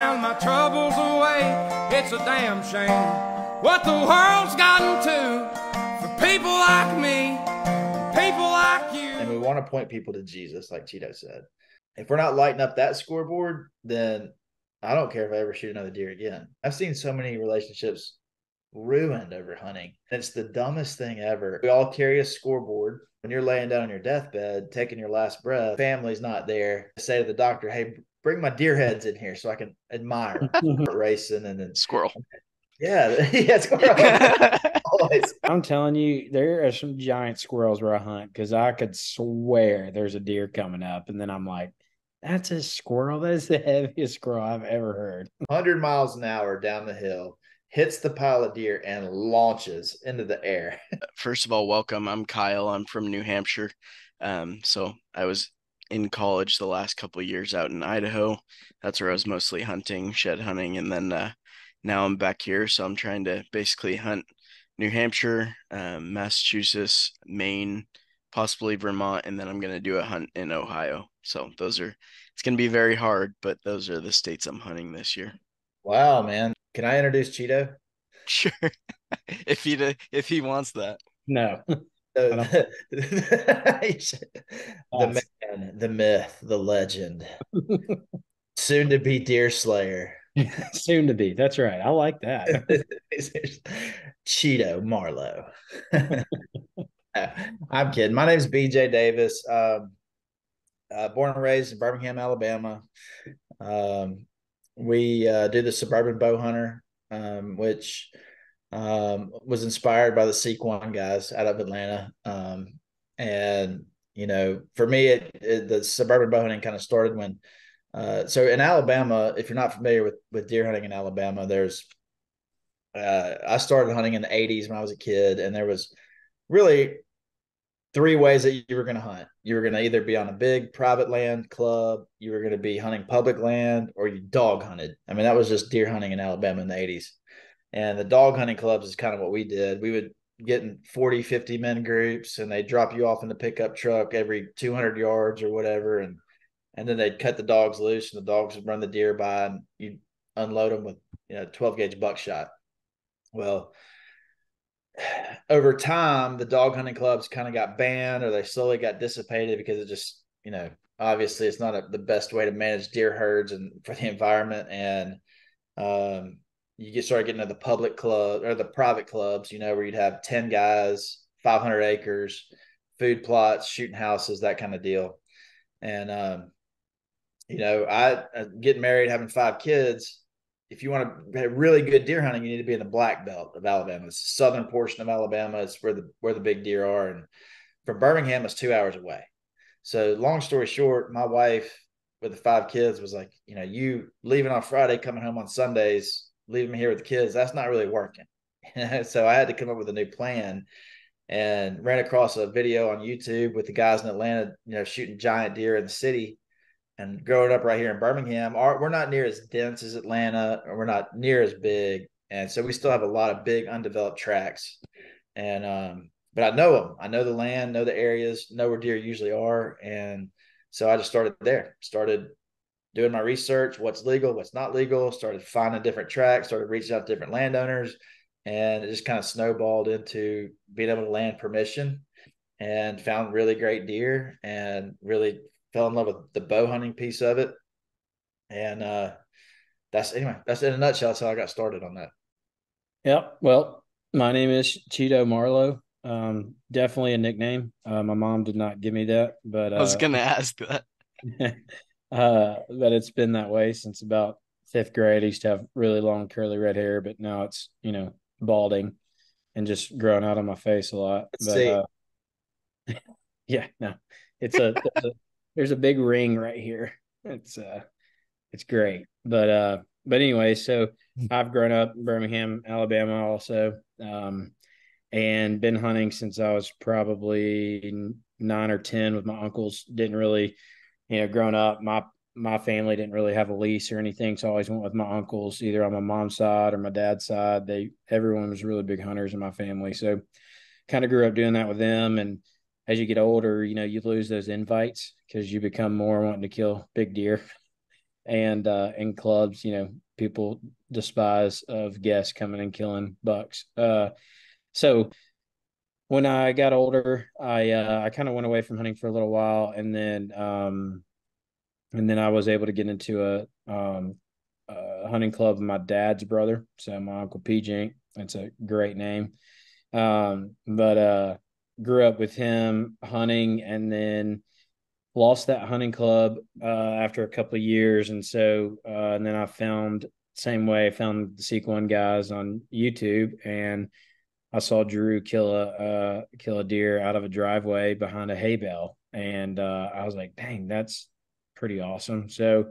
My troubles away, it's a damn shame what the world's gotten to for people like me, people like you. And we want to point people to Jesus, like Cheeto said. If we're not lighting up that scoreboard, then I don't care if I ever shoot another deer again. I've seen so many relationships ruined over hunting. It's the dumbest thing ever. We all carry a scoreboard. When you're laying down on your deathbed, taking your last breath, family's not there. Say to the doctor, hey, bring my deer heads in here so I can admire them. Racing and then Squirrel. Yeah, yeah, squirrel. Always. I'm telling you, there are some giant squirrels where I hunt because I could swear there's a deer coming up. And then I'm like, that's a squirrel. That is the heaviest squirrel I've ever heard. 100 miles an hour down the hill, hits the pile of deer and launches into the air. First of all, welcome. I'm Kyle. I'm from New Hampshire. So I was in college the last couple of years out in Idaho. That's where I was mostly hunting, shed hunting, and then now I'm back here. So I'm trying to basically hunt New Hampshire, Massachusetts, Maine, possibly Vermont, and then I'm going to do a hunt in Ohio. So it's going to be very hard, but those are the states I'm hunting this year. Wow, man. Can I introduce Cheeto? Sure. if he wants that. No. The man, the myth, the legend. Soon to be deer slayer. Soon to be. That's right. I like that. Cheeto Marlowe. I'm kidding. My name is BJ Davis. Born and raised in Birmingham, Alabama. We do the Suburban Bowhunter, which was inspired by the Sequan guys out of Atlanta. And, for me, the Suburban Bowhunting kind of started when so in Alabama, if you're not familiar with deer hunting in Alabama, I started hunting in the 80s when I was a kid, and there was really three ways that you were going to hunt. You were going to either be on a big private land club, you were going to be hunting public land, or you dog hunted. I mean, that was just deer hunting in Alabama in the 80s. And the dog hunting clubs is kind of what we did. We would get in 40, 50 men groups, and they'd drop you off in the pickup truck every 200 yards or whatever. And then they'd cut the dogs loose, and the dogs would run the deer by, and you'd unload them with 12 gauge buckshot. Well, over time, the dog hunting clubs kind of got banned, or they slowly got dissipated because it just, obviously it's not the best way to manage deer herds and for the environment. And you started getting into the public club or the private clubs, where you'd have 10 guys, 500 acres, food plots, shooting houses, that kind of deal. And I getting married, having 5 kids. If you want to have really good deer hunting, you need to be in the black belt of Alabama. It's the southern portion of Alabama. It's where the big deer are. And from Birmingham, it's 2 hours away. So long story short, my wife with the 5 kids was like, you leaving on Friday, coming home on Sundays, leaving me here with the kids, that's not really working. So I had to come up with a new plan, and ran across a video on YouTube with the guys in Atlanta, shooting giant deer in the city. And growing up right here in Birmingham, we're not near as dense as Atlanta, or we're not near as big. And so we still have a lot of big undeveloped tracts. And, but I know them. I know the land, know the areas, know where deer usually are. And so I just started doing my research, what's legal, what's not legal, started finding different tracks, started reaching out to different landowners. And it just kind of snowballed into being able to land permission, and found really great deer, and really fell in love with the bow hunting piece of it. And that's in a nutshell. That's how I got started on that. Yep. Well, my name is Cheeto Marlowe. Definitely a nickname. My mom did not give me that, but I was going to ask that. But it's been that way since about 5th grade. I used to have really long curly red hair, but now it's, balding and just growing out on my face a lot. But yeah, no, there's a big ring right here. It's great. But anyway, so I've grown up in Birmingham, Alabama also, and been hunting since I was probably 9 or 10 with my uncles. Didn't really, growing up, my family didn't really have a lease or anything, so I always went with my uncles, either on my mom's side or my dad's side. Everyone was really big hunters in my family, so kind of grew up doing that with them. And as you get older, you lose those invites because you become more wanting to kill big deer. and in clubs, people despise of guests coming and killing bucks. So when I got older, I kind of went away from hunting for a little while, and then I was able to get into a hunting club with my dad's brother, so my uncle PJ. That's a great name. But grew up with him hunting, and then lost that hunting club after a couple of years, and then I found found the Seek One guys on YouTube, and I saw Drew kill a deer out of a driveway behind a hay bale, and I was like, "Dang, that's pretty awesome!" So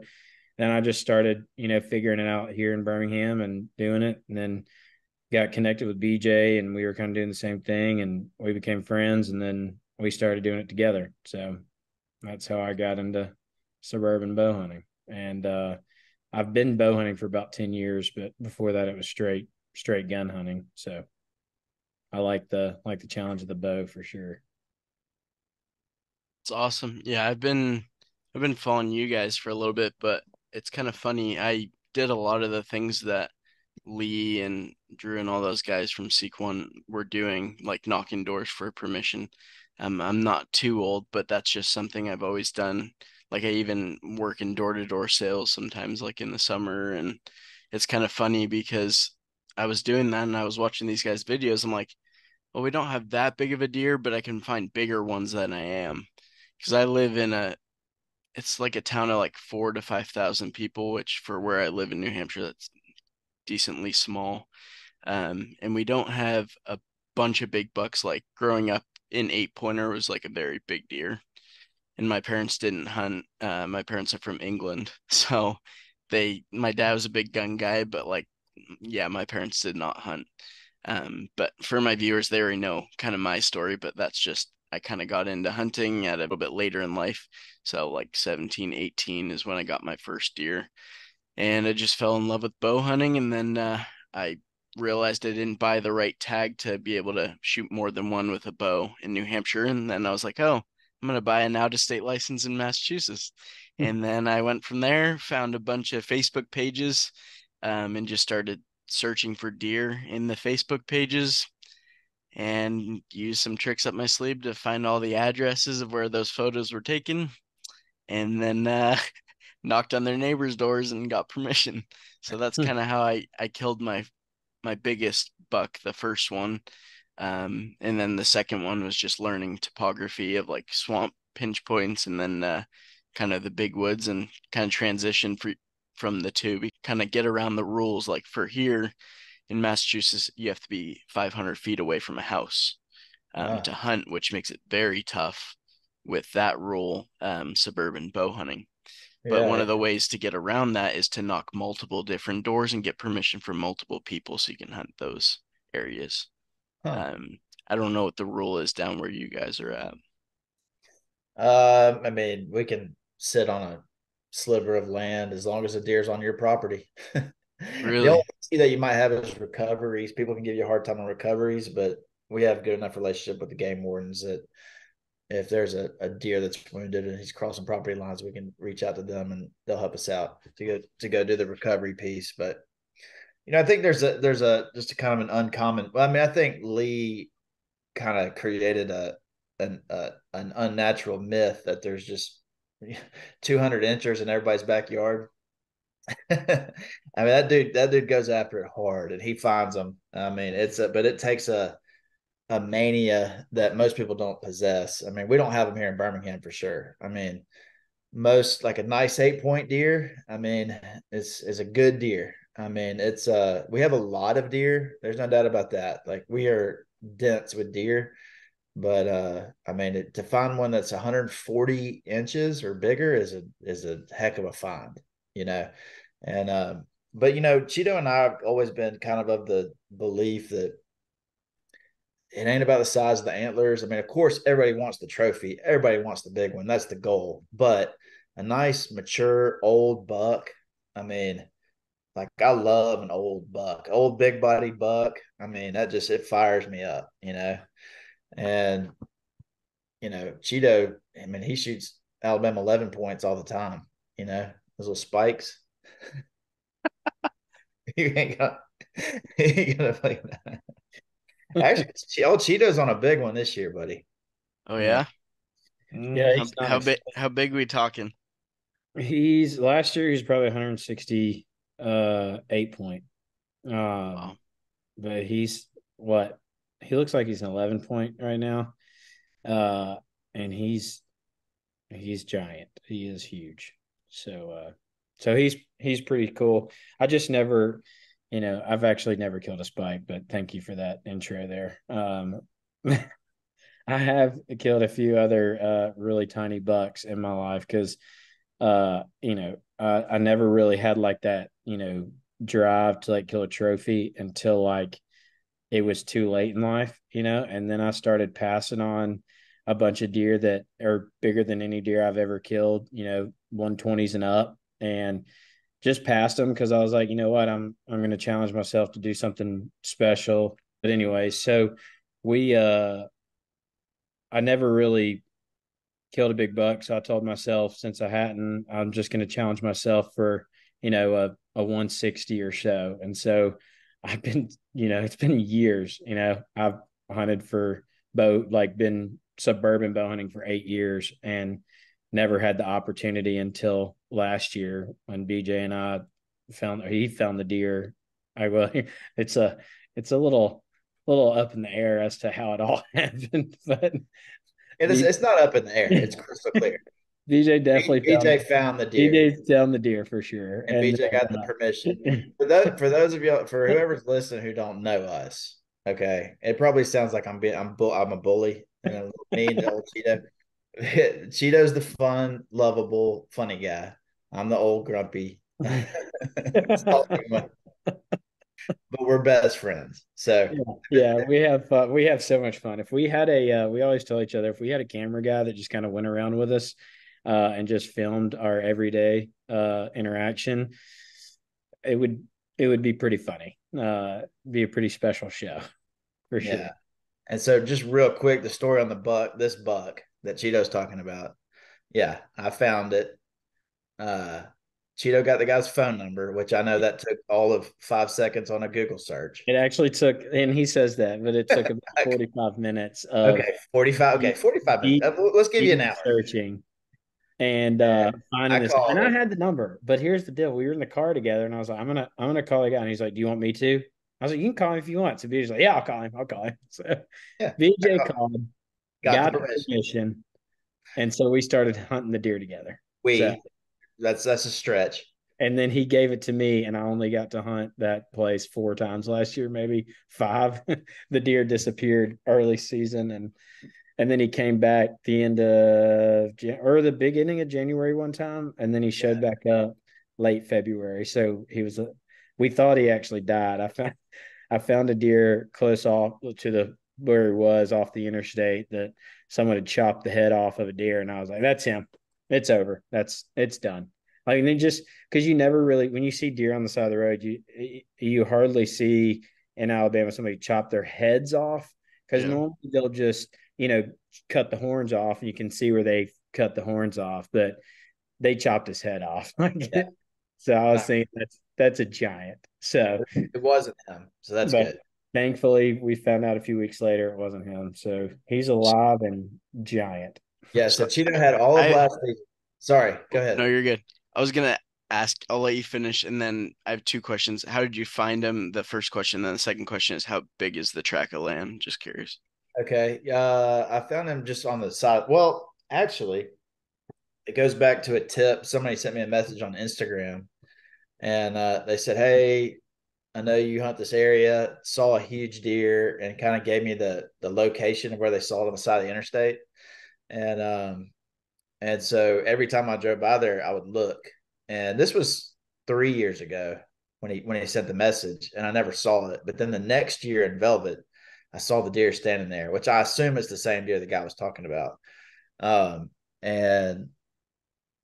then I just started, figuring it out here in Birmingham and doing it, and then got connected with BJ, and we were kind of doing the same thing, and we became friends, and then we started doing it together. So that's how I got into suburban bow hunting, and I've been bow hunting for about 10 years, but before that it was straight gun hunting. So I like the challenge of the bow for sure. It's awesome. Yeah, I've been following you guys for a little bit, but it's kind of funny. I did a lot of the things that Lee and Drew and all those guys from Seek One were doing, like knocking doors for permission. I'm not too old, but that's just something I've always done. Like I even work in door-to-door sales sometimes, like in the summer, and it's kind of funny because I was doing that and I was watching these guys' videos. I'm like, well, we don't have that big of a deer, but I can find bigger ones than I am. Because I live in it's like a town of like 4 to 5 thousand people, which for where I live in New Hampshire, that's decently small. And we don't have a bunch of big bucks. Like growing up in 8 pointer was like a very big deer. And my parents didn't hunt. My parents are from England. So my dad was a big gun guy, but like, yeah, my parents did not hunt. But for my viewers, they already know kind of my story, but that's just, I kind of got into hunting at a little bit later in life. So like 17, 18 is when I got my first deer, and I just fell in love with bow hunting. And then I realized I didn't buy the right tag to be able to shoot more than one with a bow in New Hampshire. And then I was like, oh, I'm going to buy an out of state license in Massachusetts. And then I went from there, found a bunch of Facebook pages, and just started searching for deer in the Facebook pages and used some tricks up my sleeve to find all the addresses of where those photos were taken. And then knocked on their neighbors' doors and got permission. So that's kind of how I killed my biggest buck, the first one. And then the second one was just learning topography of like swamp pinch points, and then kind of the big woods, and kind of transition from the two. We kind of get around the rules. Like for here in Massachusetts, you have to be 500 feet away from a house to hunt, which makes it very tough with that rule, suburban bow hunting. But one of the ways to get around that is to knock multiple different doors and get permission from multiple people so you can hunt those areas. Huh. I don't know what the rule is down where you guys are at. I mean, we can sit on a sliver of land as long as the deer's on your property. The only Really? issue that you might have is recoveries. People can give you a hard time on recoveries, but we have good enough relationship with the game wardens that if there's a deer that's wounded and he's crossing property lines, we can reach out to them and they'll help us out to go do the recovery piece. But I think there's a just a kind of an uncommon. Well, I mean, I think Lee kind of created an unnatural myth that there's just 200 inchers in everybody's backyard. I mean, that dude goes after it hard and he finds them. I mean, but it takes a mania that most people don't possess. I mean, we don't have them here in Birmingham for sure. I mean, most like a nice 8 point deer. I mean, is a good deer. I mean, we have a lot of deer. There's no doubt about that. Like we are dense with deer, but I mean, to find one that's 140 inches or bigger is a heck of a find, you know. And but Cheeto and I have always been kind of the belief that it ain't about the size of the antlers. I mean, of course, everybody wants the trophy. Everybody wants the big one. That's the goal. But a nice, mature, old buck. I mean, like I love an old buck, old big body buck. I mean, it fires me up, And Cheeto, I mean, he shoots Alabama 11 points all the time, those little spikes. you ain't gonna, you ain't gonna play that. Actually, old Cheeto's on a big one this year, buddy. Oh yeah. Yeah, How he's not how big how big we talking? He's last year he's probably 168 point. Wow. But he's what he looks like he's an 11 point right now. And he's giant. He is huge. So he's pretty cool. I just never, I've actually never killed a spike, but thank you for that intro there. I have killed a few other really tiny bucks in my life because I never really had like that, drive to like kill a trophy until like it was too late in life, and then I started passing on a bunch of deer that are bigger than any deer I've ever killed, 120s and up, and just passed them because I was like, you know what, I'm going to challenge myself to do something special. But anyway, so we I never really killed a big buck, so I told myself since I hadn't, I'm just going to challenge myself for a 160 or so. And so I've been, it's been years. I've hunted for been suburban bow hunting for 8 years and never had the opportunity until last year when BJ and I he found the deer. It's a little up in the air as to how it all happened, but It's not up in the air. It's crystal clear. BJ definitely BJ found the deer. BJ's found the deer for sure, and BJ got the permission. For those of you, for whoever's listening who don't know us, okay, it probably sounds like I'm a bully and a little mean to old Cheeto. Cheeto's the fun, lovable, funny guy. I'm the old grumpy, salty one. But we're best friends. So yeah, we have fun. We have so much fun. If we had we always tell each other if we had a camera guy that just kind of went around with us, and just filmed our everyday interaction, it would be pretty funny. Be a pretty special show for sure. Yeah. And so just real quick, the story on this buck that Cheeto's talking about. Yeah, I found it. Cheeto got the guy's phone number, which I know that took all of 5 seconds on a Google search. It actually took, and he says that, but it took about 45 minutes of okay, 45. Okay, 45 minutes. Let's give you an hour. Searching and finding this. And I had the number, but here's the deal. We were in the car together and I was like, I'm gonna call the guy. And he's like, do you want me to? I was like, you can call him if you want. So BJ's like, yeah, I'll call him. So yeah, BJ called, got the permission. And so we started hunting the deer together. That's a stretch. And then he gave it to me, and I only got to hunt that place 4 times last year, maybe 5. The deer disappeared early season, and then he came back the end of or the beginning of January one time, and then he showed back up late February. So we thought he actually died. I found a deer close off to where he was off the interstate that someone had chopped the head off of a deer, and I was like, that's him. It's over. It's done. Like, and then just because you never really, when you see deer on the side of the road, you hardly see in Alabama somebody chop their heads off because normally they'll just cut the horns off and you can see where they cut the horns off, but they chopped his head off. So I was saying that's a giant. So it wasn't him. So that's good. Thankfully, we found out a few weeks later it wasn't him. So he's alive and giant. Yeah. So Cheeto had all of last season. Sorry, go ahead. No, you're good. I was gonna ask. I'll let you finish, and then I have 2 questions. How did you find him? The first question, then the second question is, how big is the tract of land? Just curious. Okay. I found him just on the side. Well, actually, it goes back to a tip. Somebody sent me a message on Instagram, and they said, "Hey, I know you hunt this area. Saw a huge deer," and kind of gave me the location of where they saw it on the side of the interstate, and so every time I drove by there, I would look. And this was 3 years ago when he sent the message, and I never saw it. But then the next year in Velvet, I saw the deer standing there, which I assume is the same deer the guy was talking about.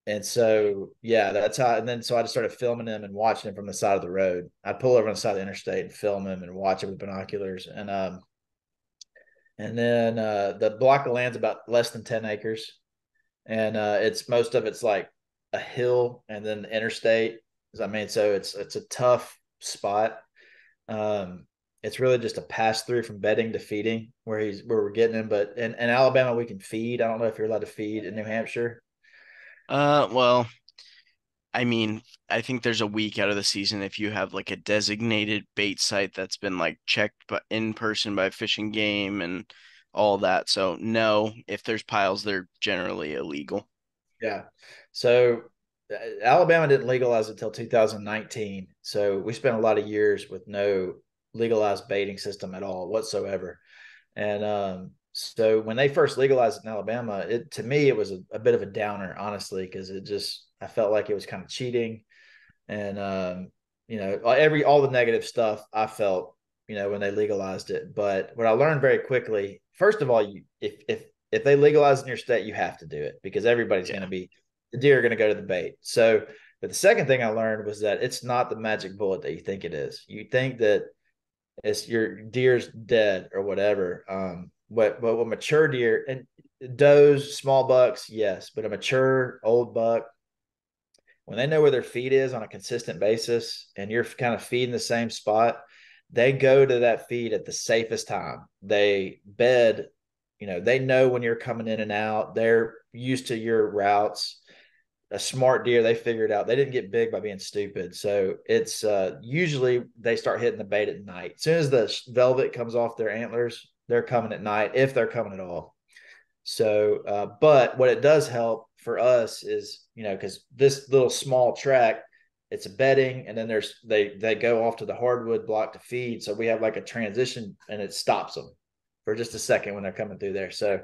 And so yeah, that's how. And then so I just started filming him and watching him from the side of the road. I'd pull over on the side of the interstate and film him and watch him with binoculars. And then the block of land's about less than 10 acres. And most of it's like a hill and then the interstate. I mean, so it's a tough spot. It's really just a pass through from bedding to feeding where we're getting him. But in Alabama, we can feed. I don't know if you're allowed to feed in New Hampshire. Well, I mean, I think there's a week out of the season if you have like a designated bait site that's been like checked but in person by Fish and Game and all that. So no, if there's piles, they're generally illegal. Yeah. So Alabama didn't legalize it until 2019. So we spent a lot of years with no legalized baiting system at all whatsoever. And so when they first legalized it in Alabama, to me it was a bit of a downer, honestly, because I felt like it was kind of cheating, and all the negative stuff I felt when they legalized it. But what I learned very quickly, first of all, if they legalize in your state, you have to do it because everybody's going to be the deer are going to go to the bait. So, but the second thing I learned was that it's not the magic bullet that you think it is. You think that it's your deer's dead or whatever. What a mature deer and does small bucks, yes, but a mature old buck, when they know where their feed is on a consistent basis and you're kind of feeding the same spot, they go to that feed at the safest time. They bed, they know when you're coming in and out. They're used to your routes. A smart deer, they figured out they didn't get big by being stupid. So it's usually they start hitting the bait at night. As soon as the velvet comes off their antlers, they're coming at night if they're coming at all. So, but what it does help for us is, because this little small track, it's a bedding, and then they go off to the hardwood block to feed. So we have like a transition, and it stops them for just a second when they're coming through there. So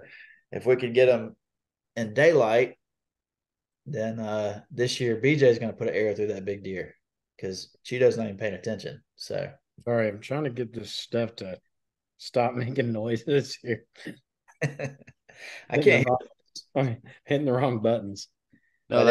if we could get them in daylight, then this year BJ is going to put an arrow through that big deer because Cheeto's not even paying attention. So sorry, I'm trying to get this stuff to stop making noises here. I can't. Hitting the wrong buttons. No,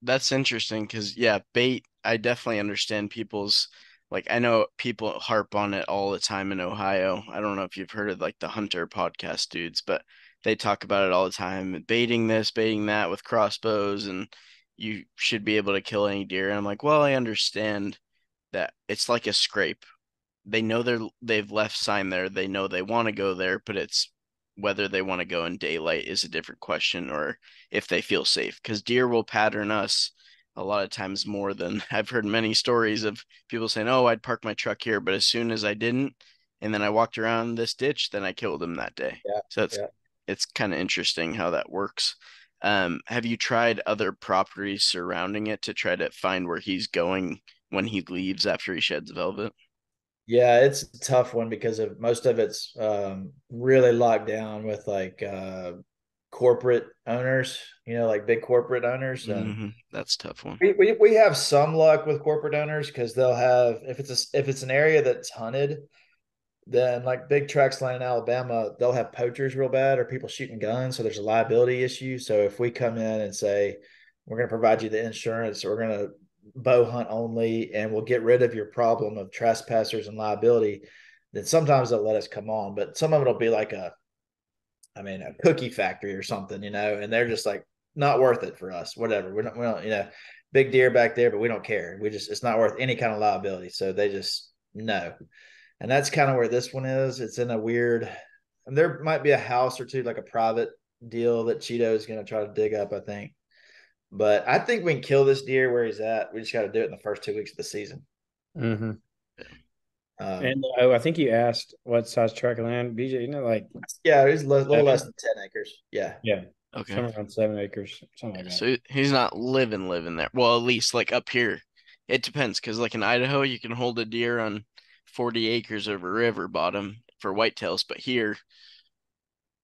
that's interesting because bait. I definitely understand people's like. I know people harp on it all the time in Ohio. I don't know if you've heard of like the Hunter podcast dudes, but they talk about it all the time. Baiting this, baiting that with crossbows, and you should be able to kill any deer. And I'm like, well, I understand that it's like a scrape. They know they've left sign there. They know they want to go there, but it's whether they want to go in daylight is a different question, or if they feel safe. Because deer will pattern us a lot of times more than I've heard many stories of people saying, "Oh, I'd park my truck here, but as soon as I didn't, and then I walked around this ditch, then I killed him that day." Yeah, so it's kind of interesting how that works. Have you tried other properties surrounding it to try to find where he's going when he leaves after he sheds velvet? Yeah, it's a tough one because of most of it's really locked down with like corporate owners, like big corporate owners. And that's a tough one. We have some luck with corporate owners because they'll have if it's an area that's hunted, then like big tracts land in Alabama, they'll have poachers real bad or people shooting guns. So there's a liability issue. So if we come in and say, we're going to provide you the insurance, we're going to bow hunt only, and we'll get rid of your problem of trespassers and liability, then sometimes they'll let us come on. But some of it will be like a cookie factory or something, and they're just like, not worth it for us, whatever. We don't, big deer back there, but we don't care. It's not worth any kind of liability. So they just, no. And that's kind of where this one is. It's in a weird, there might be a house or two, like a private deal that Cheeto is going to try to dig up, I think. But I think we can kill this deer where he's at. We just got to do it in the first 2 weeks of the season. Mm-hmm. And I think you asked what size tract of land, BJ. He's a little less than 10 acres. Yeah. Okay, somewhere around 7 acres, something like that. So he's not living there. Well, at least like up here, it depends because like in Idaho, you can hold a deer on 40 acres of a river bottom for whitetails, but here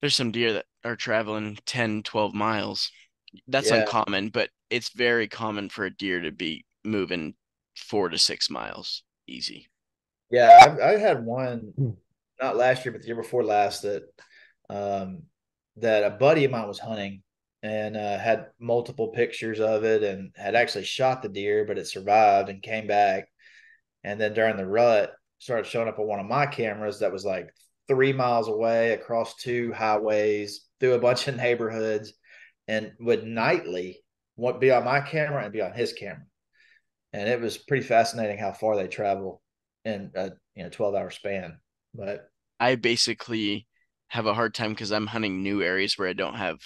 there's some deer that are traveling 10, 12 miles. That's uncommon, but it's very common for a deer to be moving 4 to 6 miles easy. Yeah, I had one not last year, but the year before last that a buddy of mine was hunting and had multiple pictures of it and had actually shot the deer, but it survived and came back. And then during the rut, started showing up on one of my cameras that was like 3 miles away across 2 highways through a bunch of neighborhoods and would nightly be on my camera and be on his camera. And it was pretty fascinating how far they travel in a 12-hour span. But I basically have a hard time because I'm hunting new areas where I don't have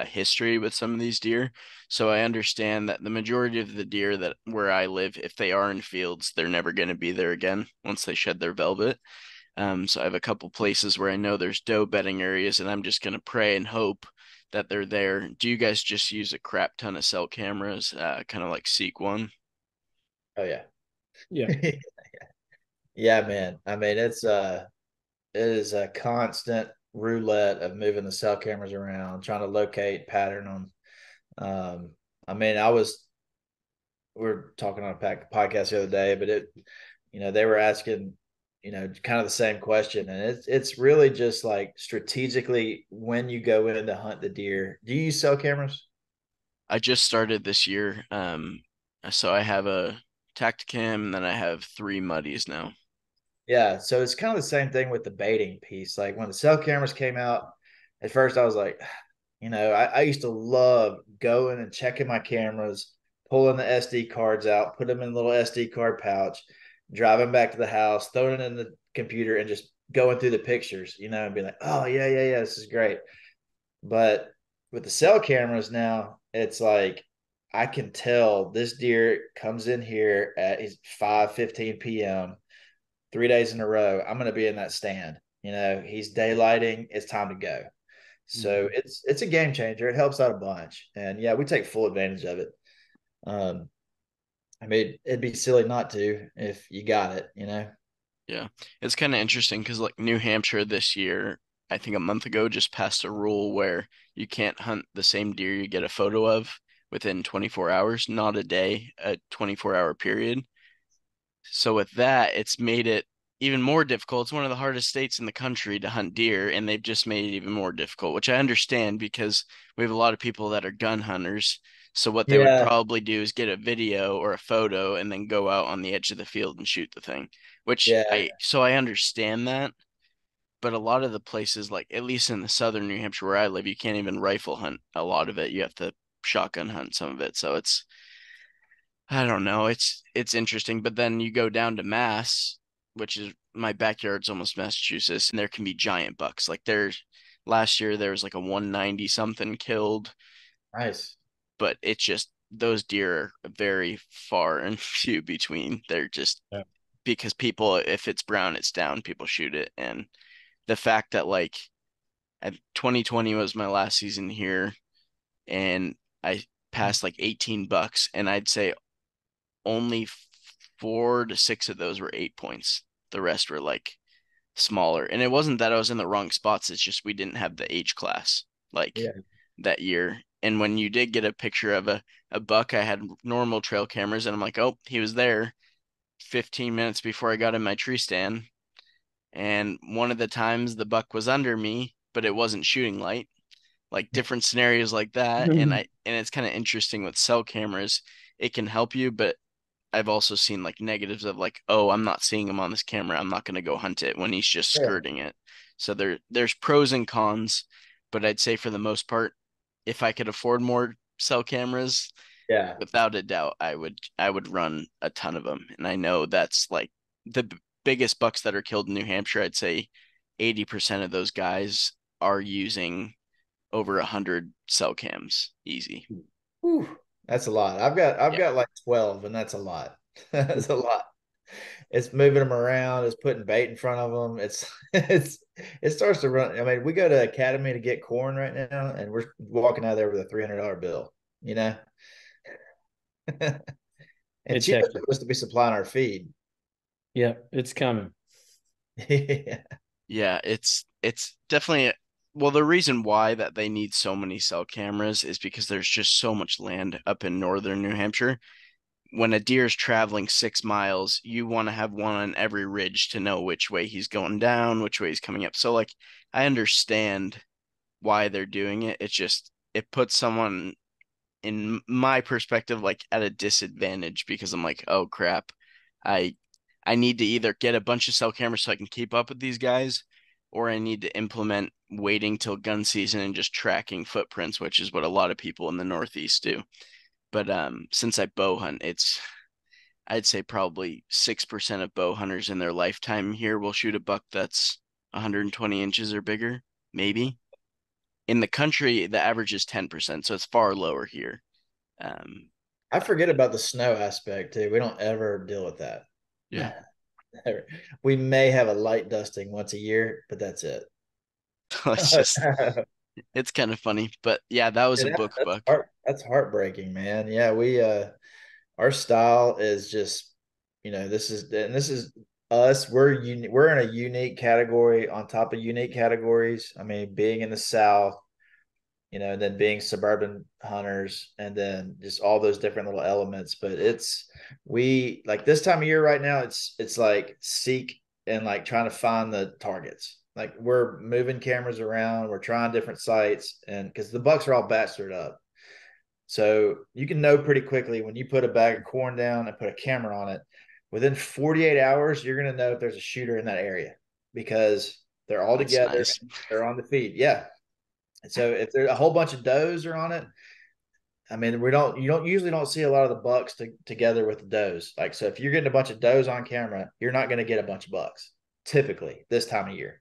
history with some of these deer. So I understand that the majority of the deer that where I live, if they are in fields, they're never going to be there again once they shed their velvet. So I have a couple places where I know there's doe bedding areas, and I'm just going to pray and hope that they're there. Do you guys just use a crap ton of cell cameras, kind of like Seek One? oh yeah. Yeah. Yeah, man. I mean, it is a constant roulette of moving the cell cameras around, trying to locate, pattern them. I mean, we were talking on a podcast the other day, but they were asking, kind of the same question, and it's really just like strategically when you go in to hunt the deer. Do you use cell cameras? I just started this year. So I have a Tacticam, and then I have three Muddies now. Yeah, so it's kind of the same thing with the baiting piece. Like when the cell cameras came out, at first I was like, I used to love going and checking my cameras, pulling the SD cards out, put them in a little SD card pouch, driving back to the house, throwing it in the computer, and just going through the pictures, and be like, oh yeah, yeah, yeah, this is great. But with the cell cameras now, it's like I can tell this deer comes in here at 5:15 p.m. 3 days in a row. I'm going to be in that stand. He's daylighting. It's time to go. So it's a game changer. It helps out a bunch, and yeah, we take full advantage of it. Um, I mean, it'd be silly not to if you got it. Yeah. It's kind of interesting because like New Hampshire this year, I think a month ago, just passed a rule where you can't hunt the same deer you get a photo of within 24 hours, not a day, a 24-hour period. So with that, it's made it even more difficult. It's one of the hardest states in the country to hunt deer, and they've just made it even more difficult, which I understand because we have a lot of people that are gun hunters. So what they would Yeah, probably do is get a video or a photo and then go out on the edge of the field and shoot the thing, which yeah, I understand that, but a lot of the places, like at least in the southern New Hampshire where I live, you can't even rifle hunt a lot of it. You have to shotgun hunt some of it. So it's I don't know. It's interesting, but then you go down to Mass, which is my backyard's almost Massachusetts, and there can be giant bucks. Like there's last year there was like a 190 something killed, nice. but it's just those deer are very far and few between. They're just Yeah. because people, if it's brown, it's down, people shoot it. And the fact that like 2020 was my last season here, and I passed like 18 bucks, and I'd say only 4 to 6 of those were 8 points. The rest were like smaller. And it wasn't that I was in the wrong spots. It's just we didn't have the age class like Yeah, that year. And when you did get a picture of a buck, I had normal trail cameras and I'm like, oh, he was there 15 minutes before I got in my tree stand. And one of the times the buck was under me, but it wasn't shooting light, like different scenarios like that. And it's kind of interesting with cell cameras. It can help you, but I've also seen like negatives of like, oh, I'm not seeing him on this camera. I'm not going to go hunt it when he's just yeah, skirting it. So there's pros and cons, but I'd say for the most part, if I could afford more cell cameras, yeah. without a doubt, I would run a ton of them. And I know that's like the biggest bucks that are killed in New Hampshire. I'd say 80% of those guys are using over 100 cell cams, easy. Whew, that's a lot. I've got Yeah. like 12, and that's a lot. That's a lot. It's moving them around. It's putting bait in front of them. It starts to run. I mean, we go to Academy to get corn right now, and we're walking out of there with a $300 bill. You know, and It's Chico's hectic. supposed to be supplying our feed. Yeah, it's coming. Yeah, Yeah, it's definitely well, the reason why that they need so many cell cameras is because there's just so much land up in northern New Hampshire. When a deer is traveling 6 miles, you want to have one on every ridge to know which way he's going down, which way he's coming up. So like I understand why they're doing it. It's just it puts someone in my perspective like at a disadvantage because I'm like, oh crap, I I need to either get a bunch of cell cameras so I can keep up with these guys, or I need to implement waiting till gun season and just tracking footprints, which is what a lot of people in the Northeast do. But since I bow hunt, I'd say probably 6% of bow hunters in their lifetime here will shoot a buck that's 120 inches or bigger, maybe. In the country, the average is 10%, so it's far lower here. Um, I forget about the snow aspect too. We don't ever deal with that. yeah, We may have a light dusting once a year, but that's it. it's kind of funny, but yeah, that was a Yeah, book buck. that's heartbreaking, man. Yeah, we our style is just, this is us. We're in a unique category on top of unique categories. I mean, being in the South, and then being suburban hunters, and then just all those different little elements. But we like this time of year right now, it's like seek and like trying to find the targets. Like we're moving cameras around, we're trying different sites, and because the bucks are all bachelored up. So you can know pretty quickly when you put a bag of corn down and put a camera on it, within 48 hours, you're going to know if there's a shooter in that area because they're all That's together. nice. They're on the feed. Yeah. So if there's a whole bunch of does are on it, I mean, you don't usually don't see a lot of the bucks together with the does. Like, so if you're getting a bunch of does on camera, you're not going to get a bunch of bucks typically this time of year.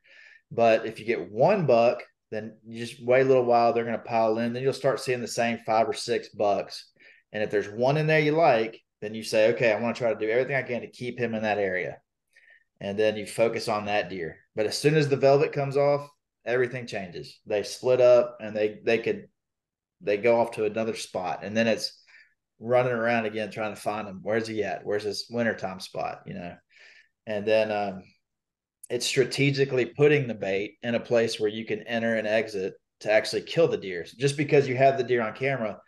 But if you get one buck, then you just wait a little while, they're going to pile in. Then you'll start seeing the same 5 or 6 bucks. And if there's one in there you like, then you say, okay, I want to try to do everything I can to keep him in that area. And then you focus on that deer. But as soon as the velvet comes off, everything changes. They split up and they go off to another spot. And then it's running around again trying to find him. Where's he at? Where's his wintertime spot? And then it's strategically putting the bait in a place where you can enter and exit to actually kill the deer. Just because you have the deer on camera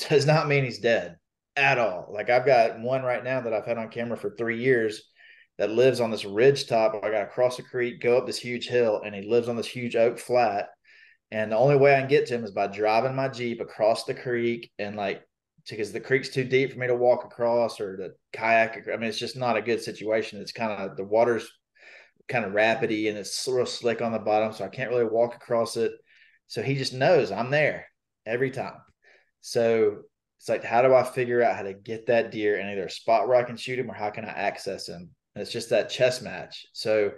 does not mean he's dead at all. Like I've got one right now that I've had on camera for 3 years that lives on this ridge top. I got to cross a creek, go up this huge hill, and he lives on this huge oak flat. And the only way I can get to him is by driving my Jeep across the creek and like, because the creek's too deep for me to walk across or to kayak. I mean, it's just not a good situation. It's kind of, the water's kind of rapidy and it's real slick on the bottom. So I can't really walk across it. So he just knows I'm there every time. So it's like, how do I figure out how to get that deer in either a spot where I can shoot him or how can I access him? And it's just that chess match. So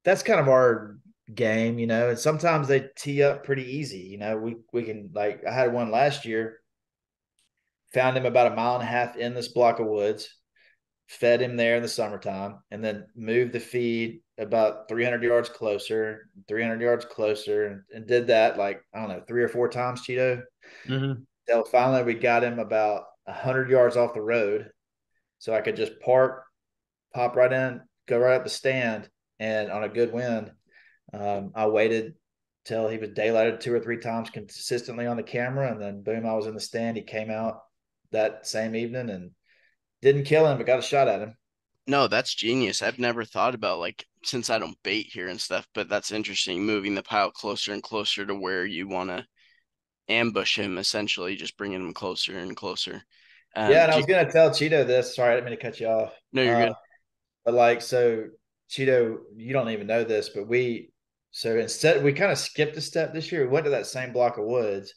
that's kind of our game, and sometimes they tee up pretty easy. We can, like, I had one last year, found him about a mile and a half in this block of woods, fed him there in the summertime, and then moved the feed about 300 yards closer, and did that like, I don't know, 3 or 4 times, Cheeto. Mm-hmm. Until finally we got him about 100 yards off the road. So I could just park, pop right in, go right up the stand, and on a good wind, I waited till he was daylighted 2 or 3 times consistently on the camera, and then boom, I was in the stand. He came out that same evening and didn't kill him, but got a shot at him. No, that's genius. I've never thought about like since I don't bait here and stuff, but that's interesting. Moving the pile closer and closer to where you want to ambush him, essentially, just bringing him closer and closer. Yeah, and I Do you, was gonna tell Cheeto this. Sorry, I didn't mean to cut you off. no, you're good. But like, so Cheeto, you don't even know this, but so instead we kind of skipped a step this year. We went to that same block of woods,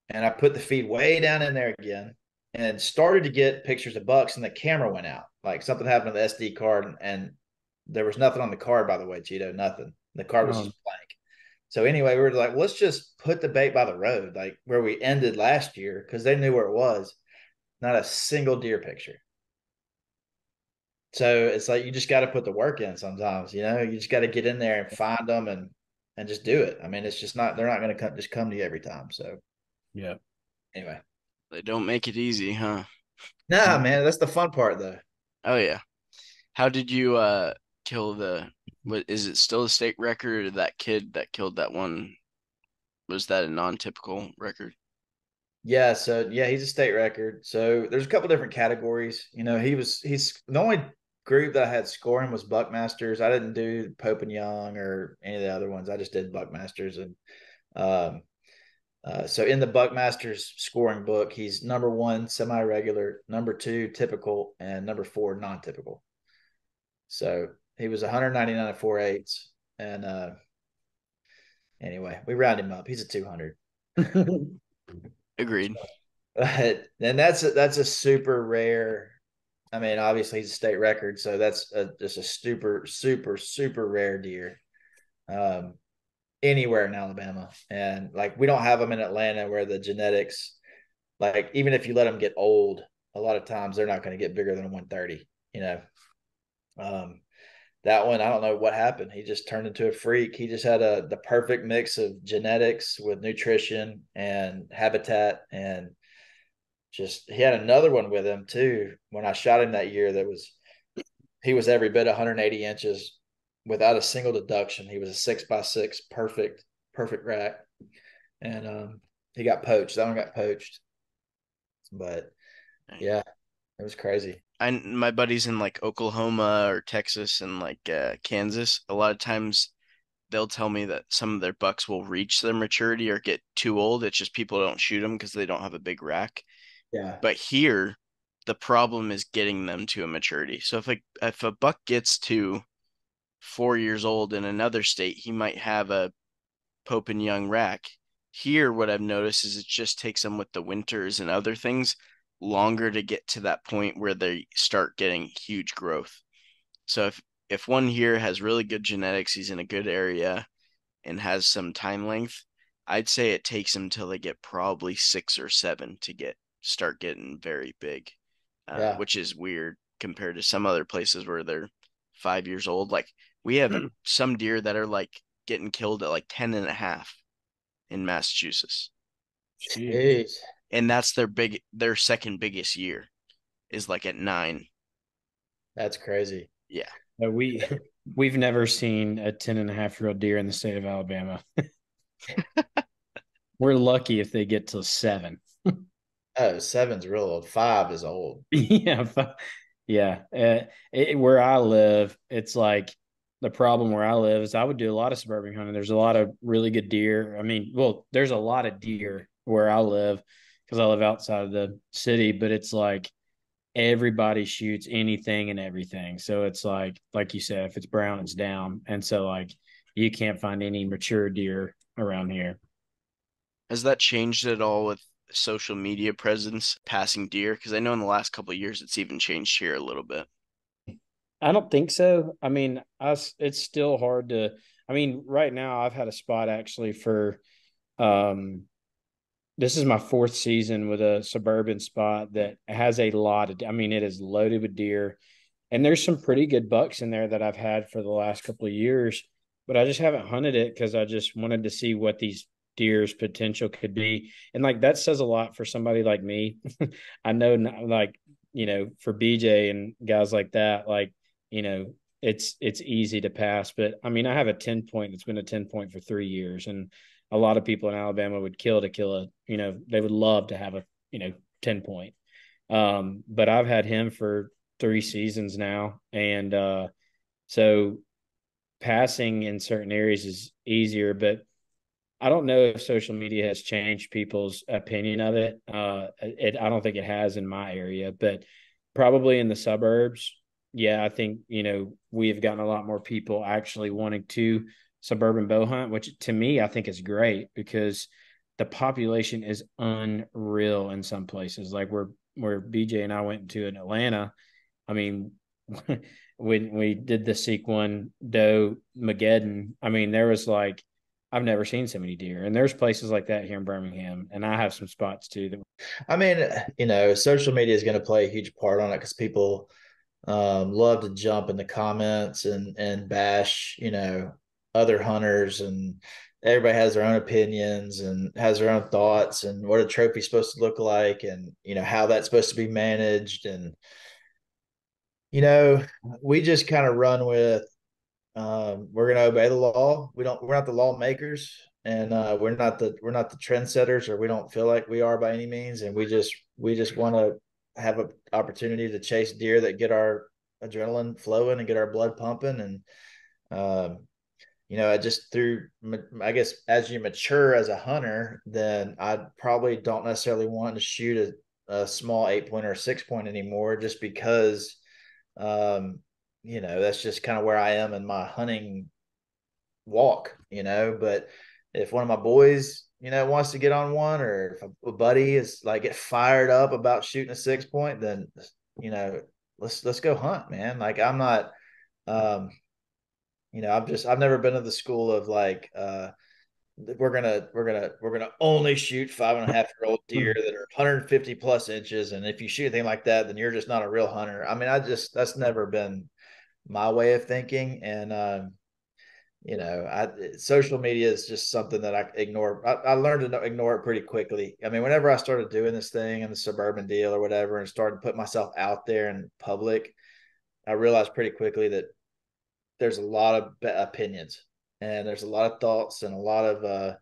and I put the feed way down in there again, and started to get pictures of bucks, and the camera went out. Like something happened to the SD card, and there was nothing on the card, by the way, Cheeto, nothing. The card was just blank. So anyway, we were like, let's just put the bait by the road, like where we ended last year, because they knew where it was. Not a single deer picture. So it's like you just got to put the work in sometimes, you just got to get in there and find them and just do it. I mean, it's just not, they're not going to just come to you every time. So Yeah. anyway, They don't make it easy, huh? nah, man, that's the fun part though. Oh yeah. How did you kill what is it still a state record or that kid that killed that one? Was that a non-typical record? Yeah. So yeah, he's a state record. So there's a couple different categories. He's the only group that I had scoring was Buckmasters. I didn't do Pope and Young or any of the other ones. I just did Buckmasters. And um, so in the Buckmasters scoring book, he's number 1 semi-regular, number 2 typical, and number 4 non-typical. So he was 199 and 4/8. And anyway, we round him up. He's a 200. Agreed. And that's a super rare. I mean, obviously he's a state record, so that's just a super, super, super rare deer um, anywhere in Alabama. And like we don't have them in Atlanta where the genetics, like even if you let them get old, a lot of times they're not going to get bigger than a 130. You know, um, that one I don't know what happened. He just turned into a freak. He just had the perfect mix of genetics with nutrition and habitat and just he had another one with him too. When I shot him that year, he was every bit 180 inches without a single deduction. He was a 6x6, perfect rack, and he got poached. That one got poached, but yeah, it was crazy. My buddies in like Oklahoma or Texas and like Kansas, a lot of times they'll tell me that some of their bucks will reach their maturity or get too old. It's just people don't shoot them because they don't have a big rack. Yeah, But here, the problem is getting them to a maturity. So if a buck gets to 4 years old in another state, he might have a Pope and Young rack. Here, what I've noticed is it just takes them with the winters and other things longer to get to that point where they start getting huge growth. So if one here has really good genetics, he's in a good area and has some time length, I'd say it takes them till they get probably 6 or 7 to start getting very big, yeah, which is weird compared to some other places where they're 5 years old. Like we have some deer that are like getting killed at like 10 and a half in Massachusetts. jeez, And that's their second biggest year is like at 9. that's crazy. Yeah. But we've never seen a 10.5-year-old deer in the state of Alabama. We're lucky if they get to 7. Oh, seven's real old. 5 is old. Yeah, yeah. Where I live, it's like the problem where I live is I would do a lot of suburban hunting. There's a lot of really good deer. I mean, well, there's a lot of deer where I live because I live outside of the city, but it's like everybody shoots anything and everything. So it's like you said, if it's brown, it's down. And so like you can't find any mature deer around here. Has that changed at all with social media presence passing deer? Because I know in the last couple of years it's even changed here a little bit. I don't think so. I mean, it's still hard to. I mean, right now I've had a spot actually for. Um, this is my 4th season with a suburban spot that has a lot of. I mean, it is loaded with deer, and there's some pretty good bucks in there that I've had for the last couple of years. But I just haven't hunted it because I just wanted to see what these deer's potential could be, and like that says a lot for somebody like me. I know, like for BJ and guys like that, like you know, it's easy to pass. But I mean, I have a 10 point that's been a 10 point for 3 years, and a lot of people in Alabama would kill to kill a, they would love to have a, 10 point. But I've had him for 3 seasons now, and so passing in certain areas is easier. But I don't know if social media has changed people's opinion of it. I don't think it has in my area, but probably in the suburbs. Yeah, I think, we have gotten a lot more people actually wanting to suburban bow hunt, which to me, I think is great because the population is unreal in some places. Like where BJ and I went to in Atlanta. I mean, when we did the Sequin Doe Mageddon, I mean, there was like, I've never seen so many deer, and there's places like that here in Birmingham, and I have some spots too. I mean, social media is going to play a huge part on it because people love to jump in the comments and bash, other hunters, and everybody has their own opinions and has their own thoughts and what a trophy's supposed to look like and how that's supposed to be managed. And we just kind of run with we're going to obey the law. We're not the lawmakers, and we're not the trendsetters, or we don't feel like we are by any means. And we just want to have an opportunity to chase deer that get our adrenaline flowing and get our blood pumping. And I just through, I guess, as you mature as a hunter, then I probably don't necessarily want to shoot a small 8 point or 6 point anymore, just because that's just kind of where I am in my hunting walk, but if one of my boys, wants to get on one, or if a buddy is like get fired up about shooting a 6 point, then let's go hunt, man. Like I'm not, I've never been of the school of like we're gonna only shoot 5.5-year-old deer that are 150 plus inches, and if you shoot anything like that, then you're just not a real hunter. I mean, that's never been my way of thinking, and social media is just something that I ignore. I learned to ignore it pretty quickly. I mean, whenever I started doing this thing in the Suburban deal or whatever, and started putting myself out there in public, I realized pretty quickly that there's a lot of opinions, and there's a lot of thoughts, and a lot of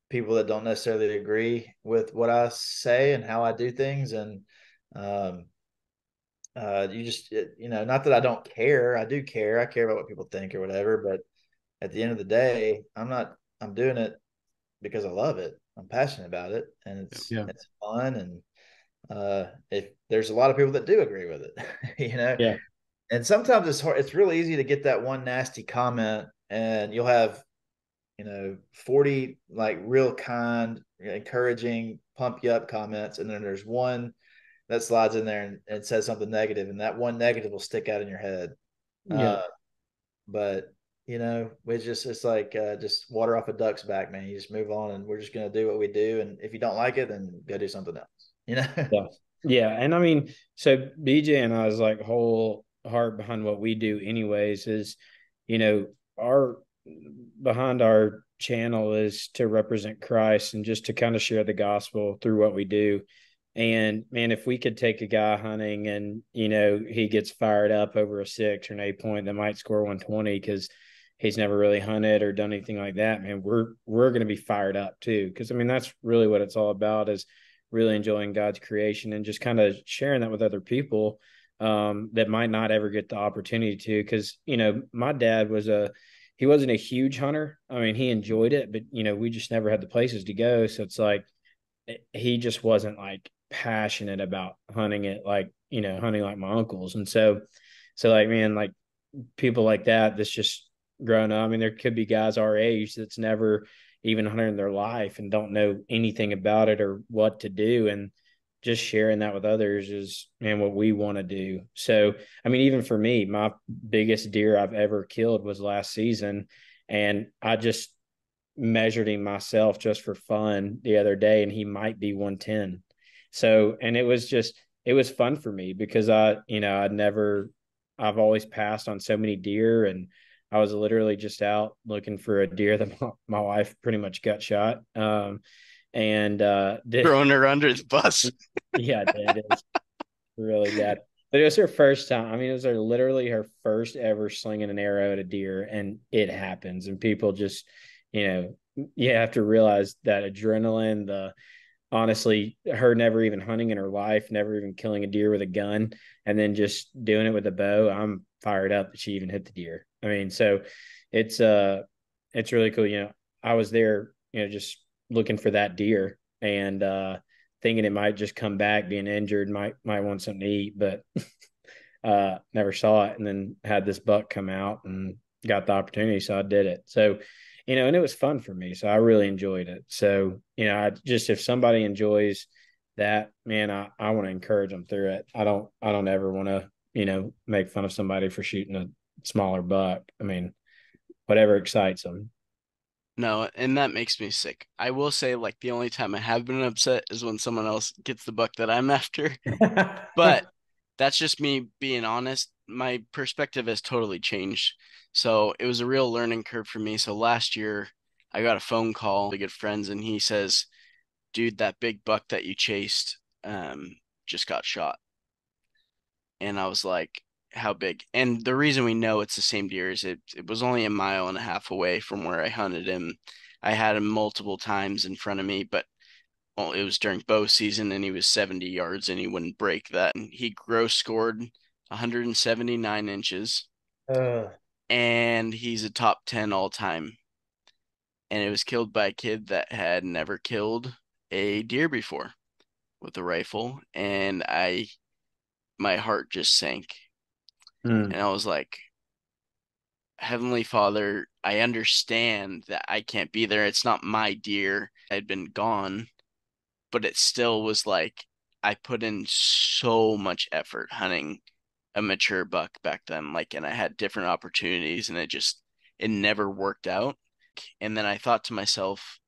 people that don't necessarily agree with what I say and how I do things. And um, you just, not that I don't care. I do care. I care about what people think or whatever. But at the end of the day, I'm doing it because I love it. I'm passionate about it, and it's fun. And if there's a lot of people that do agree with it, Yeah. and sometimes it's hard. It's really easy to get that one nasty comment, and you'll have 40 like real kind, encouraging, pump you up comments, and then there's one that slides in there and says something negative, and that one negative will stick out in your head. Yeah. But it's like just water off a duck's back, man. You just move on, and we're just gonna do what we do, and if you don't like it, then go do something else. Yeah. Yeah. And I mean, so BJ and I's like whole heart behind what we do anyways is, our behind our channel is to represent Christ and just to kind of share the gospel through what we do. And man, if we could take a guy hunting and, he gets fired up over a 6 or an 8 point that might score 120 because he's never really hunted or done anything like that, man, we're going to be fired up too. Cause I mean, that's really what it's all about, is really enjoying God's creation and just kind of sharing that with other people that might not ever get the opportunity to. Cause, my dad he wasn't a huge hunter. I mean, he enjoyed it, but, we just never had the places to go. So it's like, he just wasn't like passionate about hunting it, like, hunting like my uncles. And so like, man, like people like that's just grown up. I mean, there could be guys our age that's never even hunted in their life and don't know anything about it or what to do. And just sharing that with others is, man, what we want to do. So, I mean, even for me, my biggest deer I've ever killed was last season. And I just measured him myself just for fun the other day, and he might be 110. So, and it was fun for me because I've always passed on so many deer, and I was literally just out looking for a deer that my wife pretty much got shot. And throwing her under the bus. Yeah, it is really bad. But it was her first time. I mean, it was literally her first ever slinging an arrow at a deer, and it happens. And people just, you have to realize that adrenaline, honestly, her never even hunting in her life, never even killing a deer with a gun, and then just doing it with a bow. I'm fired up that she even hit the deer. I mean, so it's really cool. I was there, just looking for that deer and thinking it might just come back being injured, might want something to eat, but never saw it, and then had this buck come out and got the opportunity, so I did it. So and it was fun for me, so I really enjoyed it. So I just, if somebody enjoys that, man, I want to encourage them through it. I don't ever want to make fun of somebody for shooting a smaller buck. I mean, whatever excites them. No, and that makes me sick. I will say, like, the only time I have been upset is when someone else gets the buck that I'm after. But that's just me being honest. My perspective has totally changed. So it was a real learning curve for me. So last year, I got a phone call to good friends, and he says, "Dude, that big buck that you chased, just got shot." And I was like, "How big?" And the reason we know it's the same deer is it was only a mile and a half away from where I hunted him. I had him multiple times in front of me, but well, it was during bow season, and he was 70 yards, and he wouldn't break that. And he gross scored 179 inches, uh, and he's a top 10 all time. And it was killed by a kid that had never killed a deer before with a rifle. And my heart just sank. Mm. And I was like, Heavenly Father, I understand that I can't be there. It's not my deer. I'd been gone, but it still was like I put in so much effort hunting a mature buck back then. Like, and I had different opportunities and it never worked out. And then I thought to myself,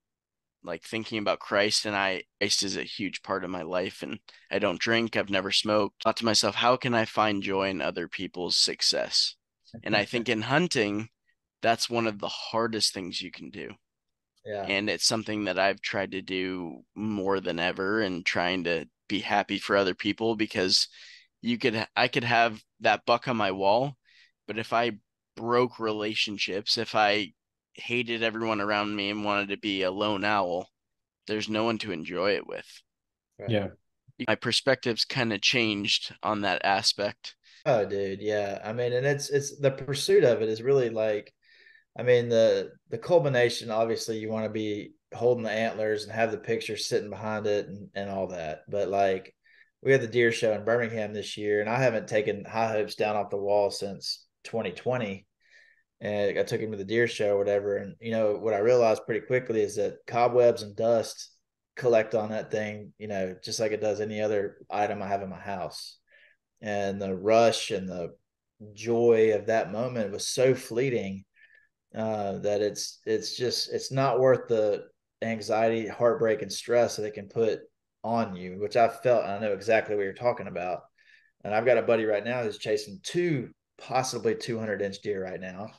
like thinking about Christ, and Christ is a huge part of my life, and I don't drink, I've never smoked. Thought to myself, how can I find joy in other people's success? And I think in hunting, that's one of the hardest things you can do. Yeah. And it's something that I've tried to do more than ever, and trying to be happy for other people, because I could have that buck on my wall, but if I broke relationships, if I hated everyone around me and wanted to be a lone owl, there's no one to enjoy it with. Right. Yeah. My perspective's kind of changed on that aspect. Oh, dude. Yeah. I mean, and it's the pursuit of it is really like, I mean, the culmination, obviously you want to be holding the antlers and have the picture sitting behind it and all that. But like we had the deer show in Birmingham this year, and I haven't taken high hopes down off the wall since 2020. And I took him to the deer show or whatever. And you know, what I realized pretty quickly is that cobwebs and dust collect on that thing, you know, just like it does any other item I have in my house. And the rush and the joy of that moment was so fleeting that it's not worth the anxiety, heartbreak, and stress that it can put on you, which I felt. And I know exactly what you're talking about. And I've got a buddy right now who's chasing two, possibly 200-inch deer right now.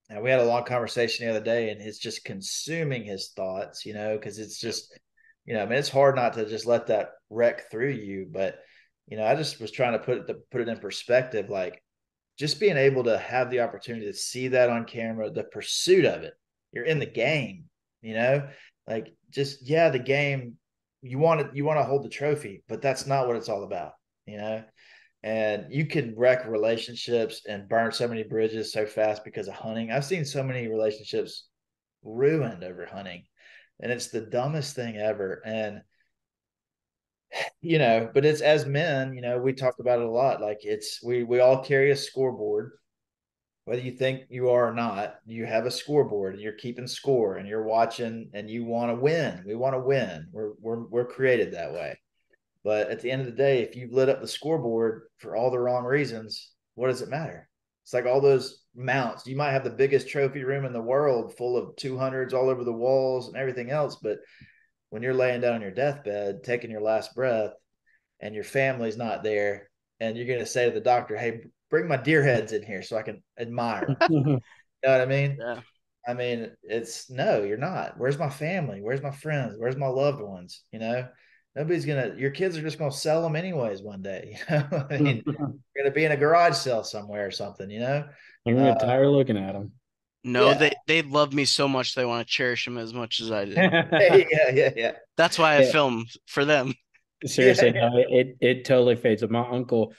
And we had a long conversation the other day, and it's just consuming his thoughts, you know, because it's just, you know, I mean, it's hard not to just let that wreck through you. But, you know, I just was trying to put it in perspective, like just being able to have the opportunity to see that on camera, the pursuit of it. You're in the game, you know, like just, yeah, the game, you want to hold the trophy, but that's not what it's all about, you know? And you can wreck relationships and burn so many bridges so fast because of hunting. I've seen so many relationships ruined over hunting, and it's the dumbest thing ever. And you know, but it's, as men, you know, we talk about it a lot. Like it's, we all carry a scoreboard, whether you think you are or not. You have a scoreboard and you're keeping score and you're watching and you want to win. We want to win. We're created that way. But at the end of the day, if you've lit up the scoreboard for all the wrong reasons, what does it matter? It's like all those mounts. You might have the biggest trophy room in the world full of 200s all over the walls and everything else, but when you're laying down on your deathbed, taking your last breath, and your family's not there, and you're going to say to the doctor, "Hey, bring my deer heads in here so I can admire them." You know what I mean? Yeah. I mean, it's, no, you're not. Where's my family? Where's my friends? Where's my loved ones? You know, nobody's gonna. Your kids are just gonna sell them anyways one day. You know, I mean, you're gonna be in a garage sale somewhere or something. You know, I'm gonna get tired looking at them. No, yeah, they love me so much they want to cherish them as much as I did. yeah. That's why I Yeah. film for them. Seriously, Yeah. no, it totally fades. My uncle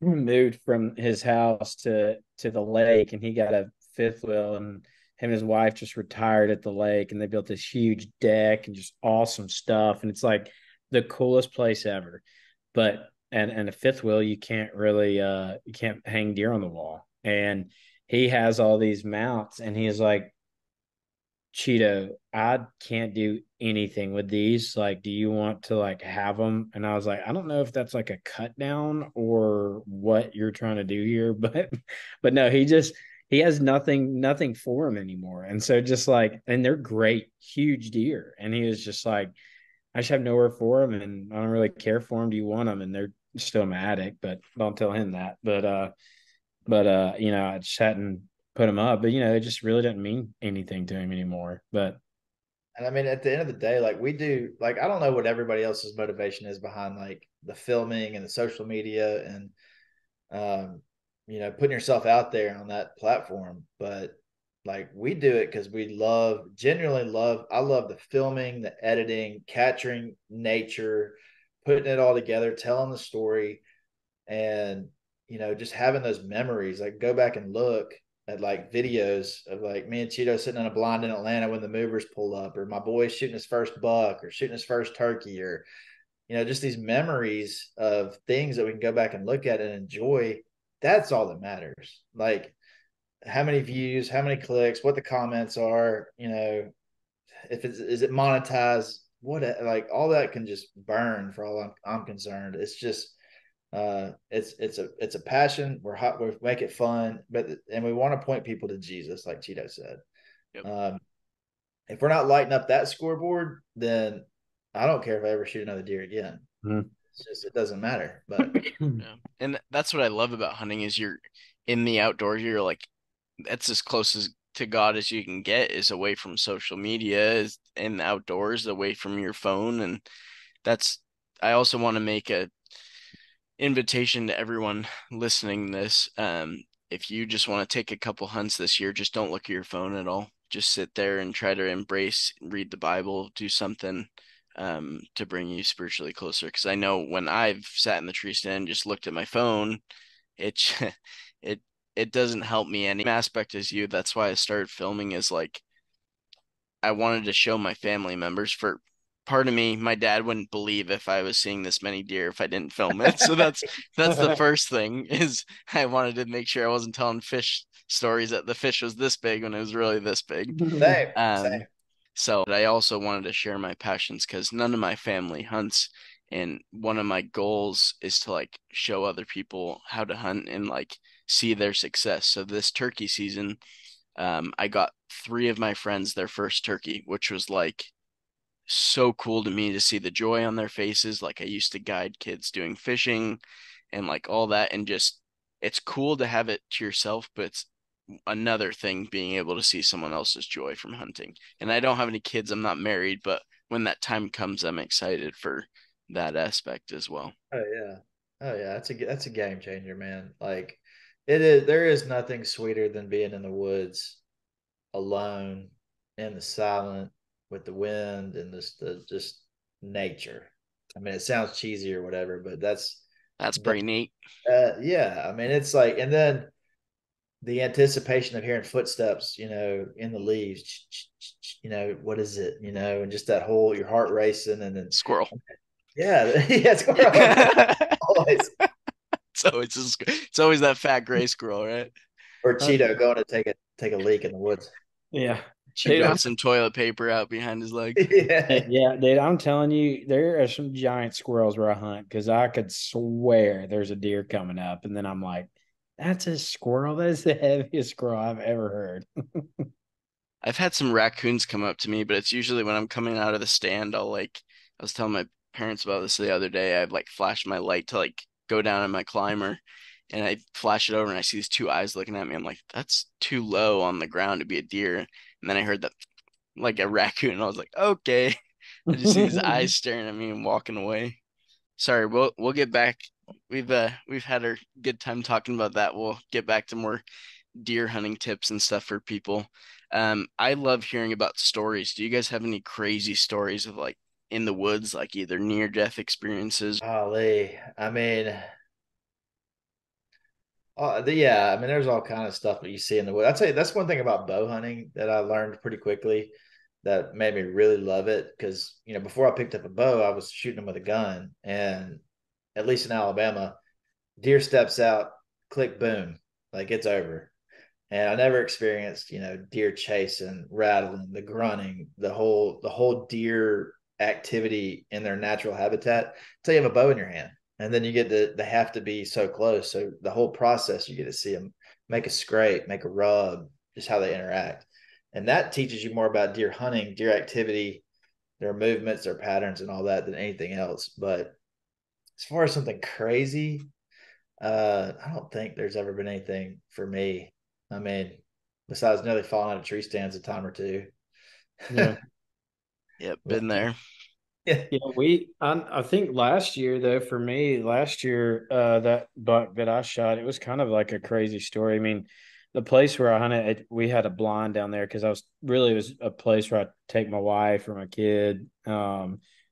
moved from his house to the lake, and he got a fifth wheel, and him and his wife just retired at the lake, and they built this huge deck and just awesome stuff, and it's like the coolest place ever. But and a fifth wheel, you can't really you can't hang deer on the wall, and he has all these mounts, and he's like, Cheeto, I can't do anything with these. Like, do you want to like have them? And I was like, I don't know if that's like a cut down or what you're trying to do here, but no, he has nothing for him anymore. And so just like, and they're great, huge deer. And he was just like, I just have nowhere for them, and I don't really care for them. Do you want them? And they're still my attic, but don't tell him that. You know, I just hadn't put him up, but you know, it just really doesn't mean anything to him anymore. But And I mean, at the end of the day, like we do, like I don't know what everybody else's motivation is behind like the filming and the social media and you know, putting yourself out there on that platform. But like we do it because we love, genuinely love. I love the filming, the editing, capturing nature, putting it all together, telling the story, and you know, just having those memories. Like go back and look at like videos of like me and Cheeto sitting on a blind in Atlanta when the movers pull up, or my boy shooting his first buck, or shooting his first turkey, or you know, just these memories of things that we can go back and look at and enjoy. That's all that matters. Like how many views, how many clicks, what the comments are, if is it monetized, what, like all that can just burn for all I'm concerned. It's just it's a passion. We're hot, we make it fun, and we want to point people to Jesus, like Cheeto said. Yep. If we're not lighting up that scoreboard, then I don't care if I ever shoot another deer again. Mm-hmm. It's just, it doesn't matter. But Yeah. And that's what I love about hunting is you're in the outdoors. You're like, that's as close as to God as you can get, is away from social media, is in the outdoors, away from your phone. And that's, I also want to make a invitation to everyone listening to this. If you just want to take a couple hunts this year, just don't look at your phone at all. Just sit there and try to embrace, read the Bible, do something to bring you spiritually closer. Because I know when I've sat in the tree stand and just looked at my phone, it it it doesn't help me any aspect as you. That's why I started filming, is like I wanted to show my family members. For part of me, my dad wouldn't believe if I was seeing this many deer if I didn't film it. So that's the first thing, is I wanted to make sure I wasn't telling fish stories that the fish was this big when it was really this big. same. So I also wanted to share my passions because none of my family hunts. And one of my goals is to like show other people how to hunt and like see their success. So this turkey season, I got three of my friends their first turkey, which was like so cool to me to see the joy on their faces. Like I used to guide kids doing fishing and like all that. And just, it's cool to have it to yourself, but it's another thing being able to see someone else's joy from hunting. And I don't have any kids, I'm not married, but when that time comes, I'm excited for that aspect as well. Oh yeah. Oh yeah. That's a game changer, man. Like it is. There is nothing sweeter than being in the woods alone in the silent with the wind and the just nature. I mean, it sounds cheesy or whatever, but That's that pretty neat. yeah. I mean, it's like, and then the anticipation of hearing footsteps, in the leaves, what is it, and just that whole your heart racing, and then Squirrel. yeah, yeah, squirrel. Always. So it's always that fat gray squirrel, right? Or Cheeto going to take a leak in the woods. Yeah. Cheeto with some toilet paper out behind his leg. Yeah. Yeah, dude, I'm telling you, there are some giant squirrels where I hunt because I could swear there's a deer coming up. And then I'm like, that's a squirrel. That's the heaviest squirrel I've ever heard. I've had some raccoons come up to me, but it's usually when I'm coming out of the stand, I was telling my parents about this the other day. I've like flashed my light to like go down in my climber and I flash it over and I see these two eyes looking at me. I'm like, that's too low on the ground to be a deer. And then I heard that like a raccoon and I was like, okay. I just see his eyes staring at me and walking away. Sorry, we'll get back. We've had our good time talking about that. We'll get back to more deer hunting tips and stuff for people. I love hearing about stories. Do you guys have any crazy stories of like in the woods, like either near death experiences? Golly. I mean, yeah, I mean, there's all kind of stuff that you see in the woods. I'd say that's one thing about bow hunting that I learned pretty quickly that made me really love it. Because, before I picked up a bow, I was shooting them with a gun. And at least in Alabama, deer steps out, click, boom, like it's over. And I never experienced, deer chasing, rattling, the grunting, the whole deer activity in their natural habitat until you have a bow in your hand. And then you get to they have to be so close. So the whole process, you get to see them make a scrape, make a rub, just how they interact. And that teaches you more about deer hunting, deer activity, their movements, their patterns, and all that than anything else. But as far as something crazy, I don't think there's ever been anything for me. I mean, besides nearly falling out of tree stands a time or two. Yeah. Yep, But, been there. yeah. Yeah, I think last year though, for me, that buck that I shot, it was kind of like a crazy story. I mean, the place where I hunted, we had a blind down there because it was a place where I take my wife or my kid,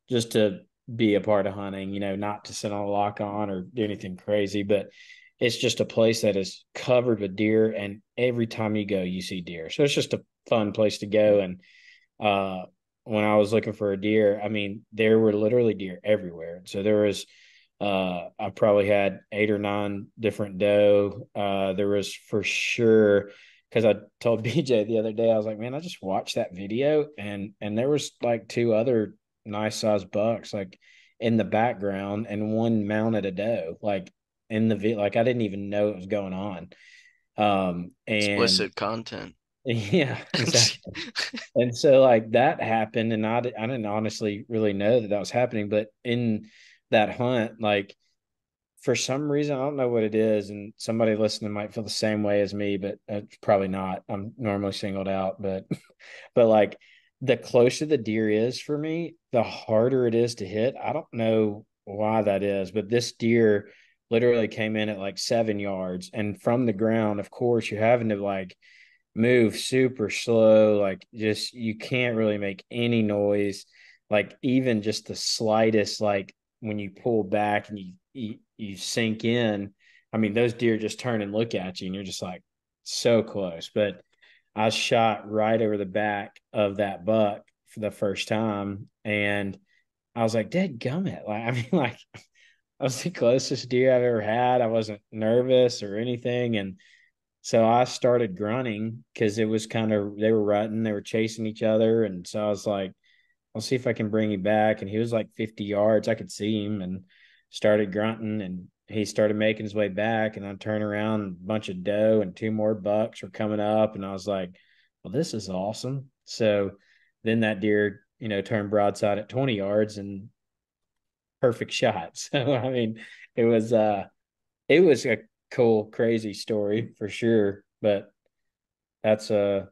just to be a part of hunting, not to sit on a lock on or do anything crazy, but it's just a place that is covered with deer, and every time you go, you see deer. So it's just a fun place to go. And uh when I was looking for a deer, I mean, there were literally deer everywhere. So there was, I probably had 8 or 9 different doe. There was for sure because I told BJ the other day, I was like, man, I just watched that video, and there was like two other nice sized bucks like in the background, and one mounted a doe like in the like I didn't even know it was going on. And Explicit content. yeah, exactly. And so like that happened, and I didn't honestly really know that was happening, but in that hunt, like for some reason, I don't know what it is, and somebody listening might feel the same way as me, but it's probably not. I'm normally singled out, but but like the closer the deer is for me, the harder it is to hit. I don't know why that is, but this deer literally came in at like 7 yards, and from the ground, of course, you're having to like move super slow, like just you can't really make any noise, like even just the slightest, like when you pull back and you sink in. I mean, those deer just turn and look at you, and you're just like so close. But I shot right over the back of that buck for the first time, and I was like, "Dead gummit!" Like, I mean, like I was the closest deer I've ever had. I wasn't nervous or anything, and so I started grunting because it was kind of they were rutting, they were chasing each other, and so I was like, I'll see if I can bring him back. And he was like 50 yards. I could see him and started grunting, and he started making his way back. And I turned around, and a bunch of doe and two more bucks were coming up. And I was like, well, this is awesome. So then that deer, turned broadside at 20 yards and perfect shot. So, I mean, it was a cool, crazy story for sure. But that's about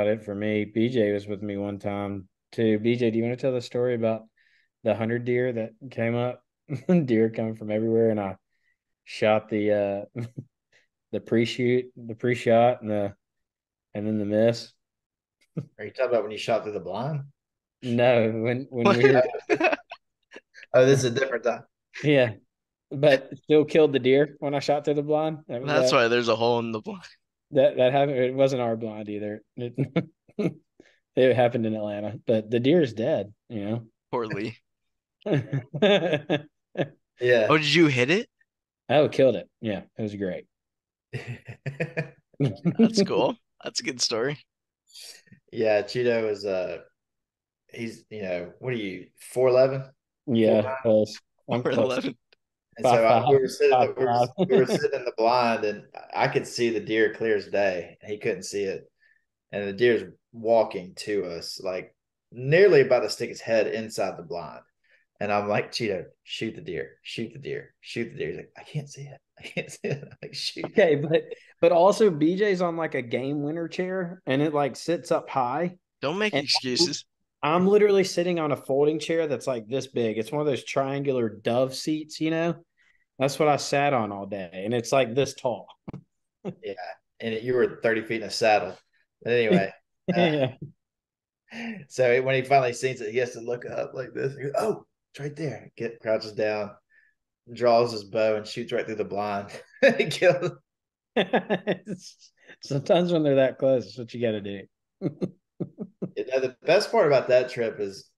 it for me. BJ was with me one time too. BJ, do you want to tell the story about the 100 deer that came up? Deer coming from everywhere, and I shot the pre-shoot, the pre-shot, and then the miss. Are you talking about when you shot through the blind? No, when What? we were Oh, this is a different time. yeah, but still killed the deer when I shot through the blind. That was That's why there's a hole in the blind. that happened. It wasn't our blind either. It happened in Atlanta, but the deer is dead. Poorly. Yeah. Oh, did you hit it? Oh, killed it. Yeah, it was great. That's cool. That's a good story. Yeah, Cheeto is he's what are you, 4'11"? Yeah, close. I'm Or close. 11. And so Five five, we were sitting five five. we were sitting in the blind, and I could see the deer clear as day, and he couldn't see it. And the deer's walking to us, like nearly about to stick his head inside the blind. And I'm like, Cheeto, shoot the deer, shoot the deer, shoot the deer. He's like, I can't see it. I can't see it. I'm like, shoot. Okay, but also BJ's on like a game winner chair, and it like sits up high. Don't make And excuses. I'm literally sitting on a folding chair that's like this big. It's one of those triangular dove seats. That's what I sat on all day, and it's like this tall. Yeah. And you were 30 feet in a saddle. But anyway, Yeah. so when he finally sees it, he has to look up like this. He goes, oh, it's right there. Crouches down, draws his bow, and shoots right through the blind. He kills. Sometimes when they're that close, it's what you got to do. The best part about that trip is,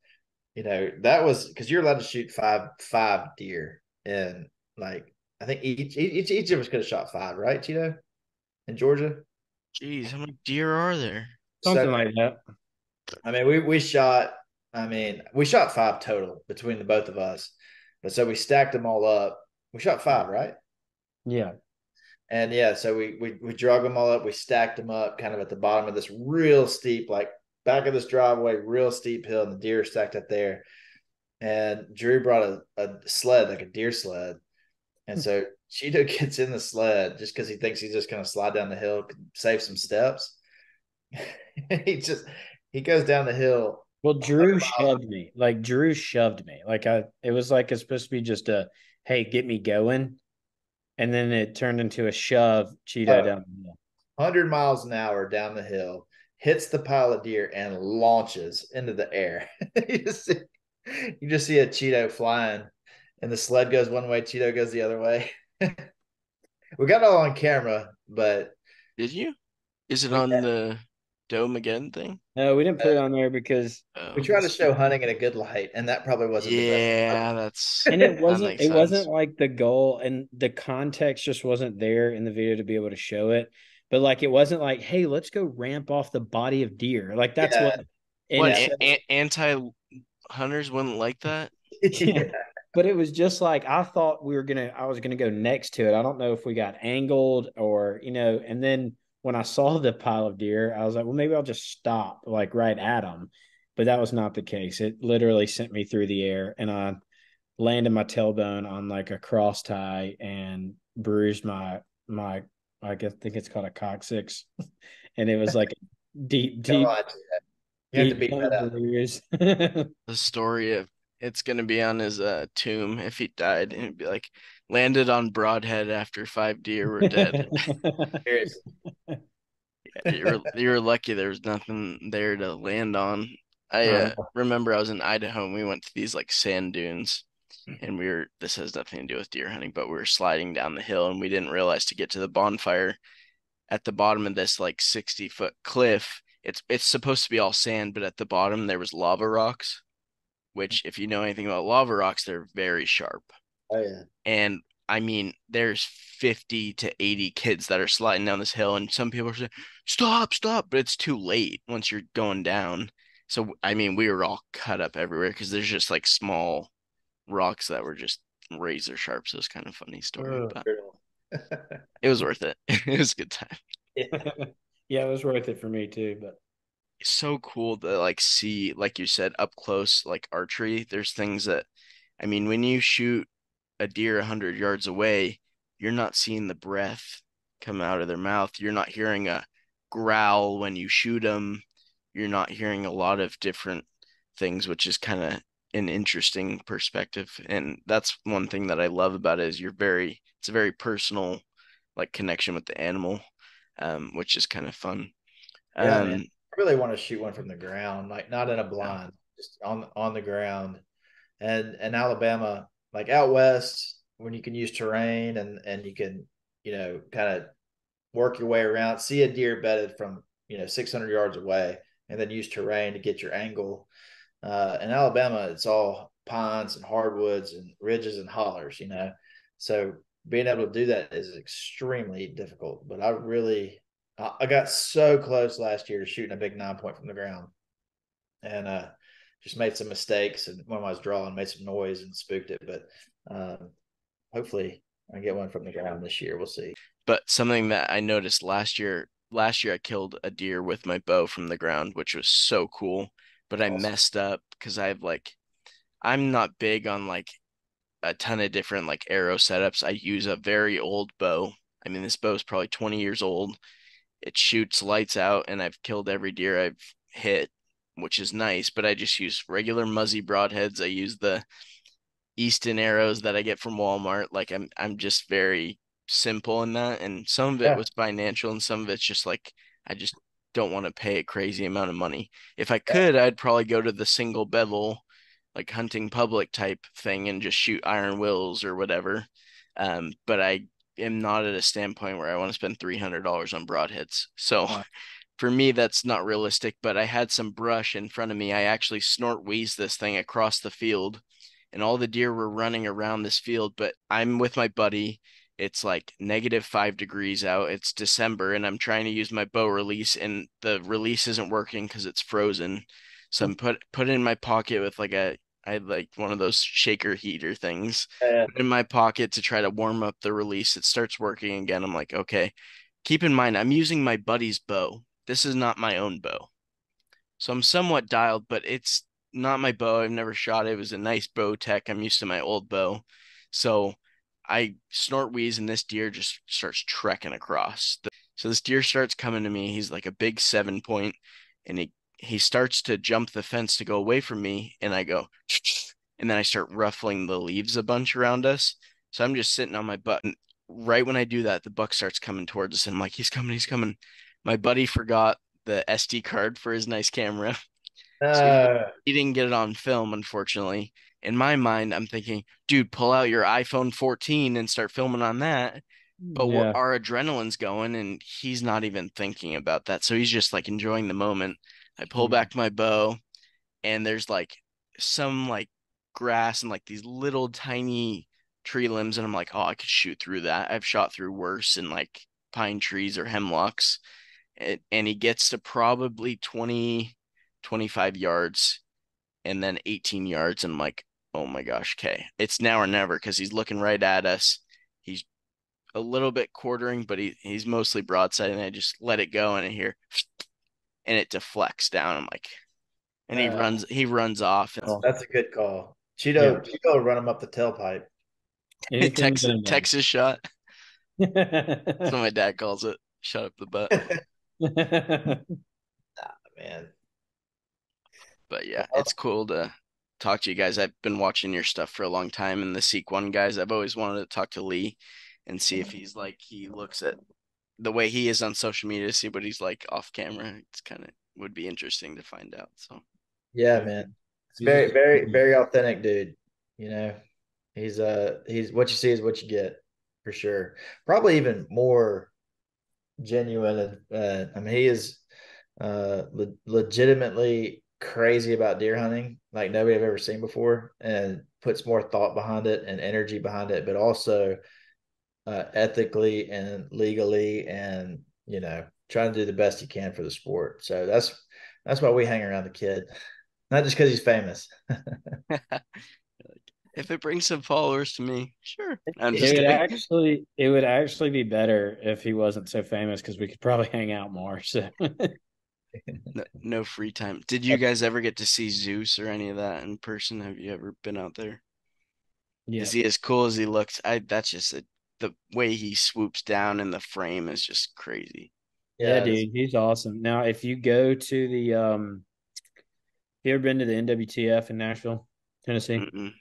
that was because you're allowed to shoot five deer, and like I think each of us could have shot five, right, Cheeto, in Georgia. Jeez, how many deer are there? Something So, like that. I mean, we shot. I mean, we shot five total between the both of us, but so we stacked them all up. We shot five, right? Yeah. And yeah, so we drug them all up. We stacked them up kind of at the bottom of this real steep, like back of this driveway, real steep hill, and the deer stacked up there. And Drew brought a sled, like a deer sled. And so Cheeto gets in the sled just because he thinks he's just going to slide down the hill, save some steps. he goes down the hill. Well, Drew shoved me. Like Drew shoved me. It was like it's supposed to be just a, hey, get me going. And then it turned into a shove Cheeto down the hill. 100 miles an hour down the hill, hits the pile of deer and launches into the air. you just see a Cheeto flying, and the sled goes one way, Cheeto goes the other way. We got it all on camera, but Did you? Is it on the Dome Again thing? No, we didn't put it on there because we try to show hunting in a good light, and that probably wasn't the best. Yeah, that's and it that wasn't makes sense. like the goal, and the context just wasn't there in the video to be able to show it. but like it wasn't like, hey, let's go ramp off the body of deer. Like that's Yeah. what. And What, so anti-hunters wouldn't like that? yeah. But it was just like I thought I was gonna go next to it. I don't know if we got angled or, and then when I saw the pile of deer, I was like, well, maybe I'll just stop like right at them. But that was not the case. It literally sent me through the air and I landed my tailbone on like a cross tie and bruised my think it's called a coccyx. And it was like a deep, Come deep, on, you have to deep beat that up. bruise. The story of it's gonna be on his tomb if he died, and it'd be like landed on Broadhead after 5 deer were dead. Seriously. You're lucky there was nothing there to land on. I remember I was in Idaho and we went to these like sand dunes, and this has nothing to do with deer hunting, but we were sliding down the hill and we didn't realize to get to the bonfire at the bottom of this like 60-foot cliff. It's supposed to be all sand, but at the bottom there was lava rocks, which if you know anything about lava rocks, they're very sharp. Oh yeah. And I mean, there's 50 to 80 kids that are sliding down this hill, and some people are saying, stop, stop, but it's too late once you're going down. So, I mean, we were all cut up everywhere because there's just like small rocks that were just razor sharp. So it's kind of a funny story, Oh, but brutal. it was worth it. It was a good time. Yeah. Yeah, it was worth it for me too. But It's so cool to like see, like you said, up close, like archery. There's things that, I mean, when you shoot a deer 100 yards away, you're not seeing the breath come out of their mouth. You're not hearing a growl when you shoot them. You're not hearing a lot of different things, which is kind of an interesting perspective. And that's one thing that I love about it is it's a very personal like connection with the animal, which is kind of fun. Yeah, man. Um, I really want to shoot one from the ground, like not in a blind, just on the ground. And Alabama, like out west, when you can use terrain and you can, kind of work your way around, see a deer bedded from 600 yards away, and then use terrain to get your angle. In Alabama, it's all pines and hardwoods and ridges and hollers, So being able to do that is extremely difficult. But I got so close last year to shooting a big 9 point from the ground, and just made some mistakes. And when I was drawing, made some noise and spooked it. But hopefully, I get one from the ground this year. We'll see. but something that I noticed last year I killed a deer with my bow from the ground, which was so cool. But I Awesome. messed up because I'm not big on like a ton of different like arrow setups. I use a very old bow. I mean, this bow is probably 20 years old. It shoots lights out, and I've killed every deer I've hit, which is nice. But I just use regular Muzzy broadheads. I use the Easton arrows that I get from Walmart. Like I'm just very simple in that, and some of it Yeah. was financial, and some of it's just like I just don't want to pay a crazy amount of money. If I Yeah. could, I'd probably go to the single bevel, like hunting public type thing, and just shoot iron wills or whatever. But I am not at a standpoint where I want to spend $300 on broadheads. So for me, that's not realistic. But I had some brush in front of me. I actually snort wheezed this thing across the field, and all the deer were running around this field. But I'm with my buddy. It's like -5 degrees out. It's December, and I'm trying to use my bow release, and the release isn't working because it's frozen. So I'm put it in my pocket with I had like one of those shaker heater things Yeah. in my pocket to try to warm up the release. It starts working again. I'm like, okay. Keep in mind, I'm using my buddy's bow. This is not my own bow. So I'm somewhat dialed, but it's not my bow. I've never shot it. It was a nice bow tech. I'm used to my old bow. So I snort wheeze and this deer just starts trekking across. So this deer starts coming to me. He's like a big 7 point, and he starts to jump the fence to go away from me, and I go and then I start ruffling the leaves a bunch around us. So I'm just sitting on my butt. And right when I do that, the buck starts coming towards us, and I'm like, he's coming, he's coming. My buddy forgot the SD card for his nice camera. So Uh, he didn't get it on film, unfortunately. In my mind, I'm thinking, dude, pull out your iPhone 14 and start filming on that. But yeah, our adrenaline's going, and he's not even thinking about that. So he's just like enjoying the moment. I pull back my bow, and there's like some like grass and like these little tiny tree limbs, and I'm like, oh, I could shoot through that. I've shot through worse, and like pine trees or hemlocks, and he gets to probably 20, 25 yards and then 18 yards. And I'm like, oh my gosh, okay, it's now or never, because he's looking right at us. He's a little bit quartering, but he's mostly broadside, and I just let it go, and I hear, and it deflects down. I'm like, and he runs off. And That's a good call. Yeah. Cheeto will run him up the tailpipe. Anything Texas shot. That's what my dad calls it. Shut up the butt. Man. But yeah, it's cool to talk to you guys. I've been watching your stuff for a long time, and the Seek One guys. I've always wanted to talk to Lee and see if he's like, he looks at the way he is on social media, to see what he's like off camera. It's kind of would be interesting to find out. So Yeah, man. It's very, very, very authentic dude. You know, he's what you see is what you get, for sure. Probably even more genuine. And I mean, he is legitimately crazy about deer hunting, like nobody I've ever seen before, and puts more thought behind it and energy behind it, but also ethically and legally, and trying to do the best you can for the sport. So that's why we hang around the kid, not just because he's famous. if it brings some followers to me, sure. I'm It just would kidding. actually be better if he wasn't so famous, because we could probably hang out more. So No free time. Did you guys ever get to see Zeus or any of that in person? Have you ever been out there? yeah. Is he as cool as he looks? That's just the way he swoops down in the frame is just crazy. Yeah, dude, he's awesome. Now, if you go to the you ever been to the NWTF in Nashville, Tennessee? Mm-mm.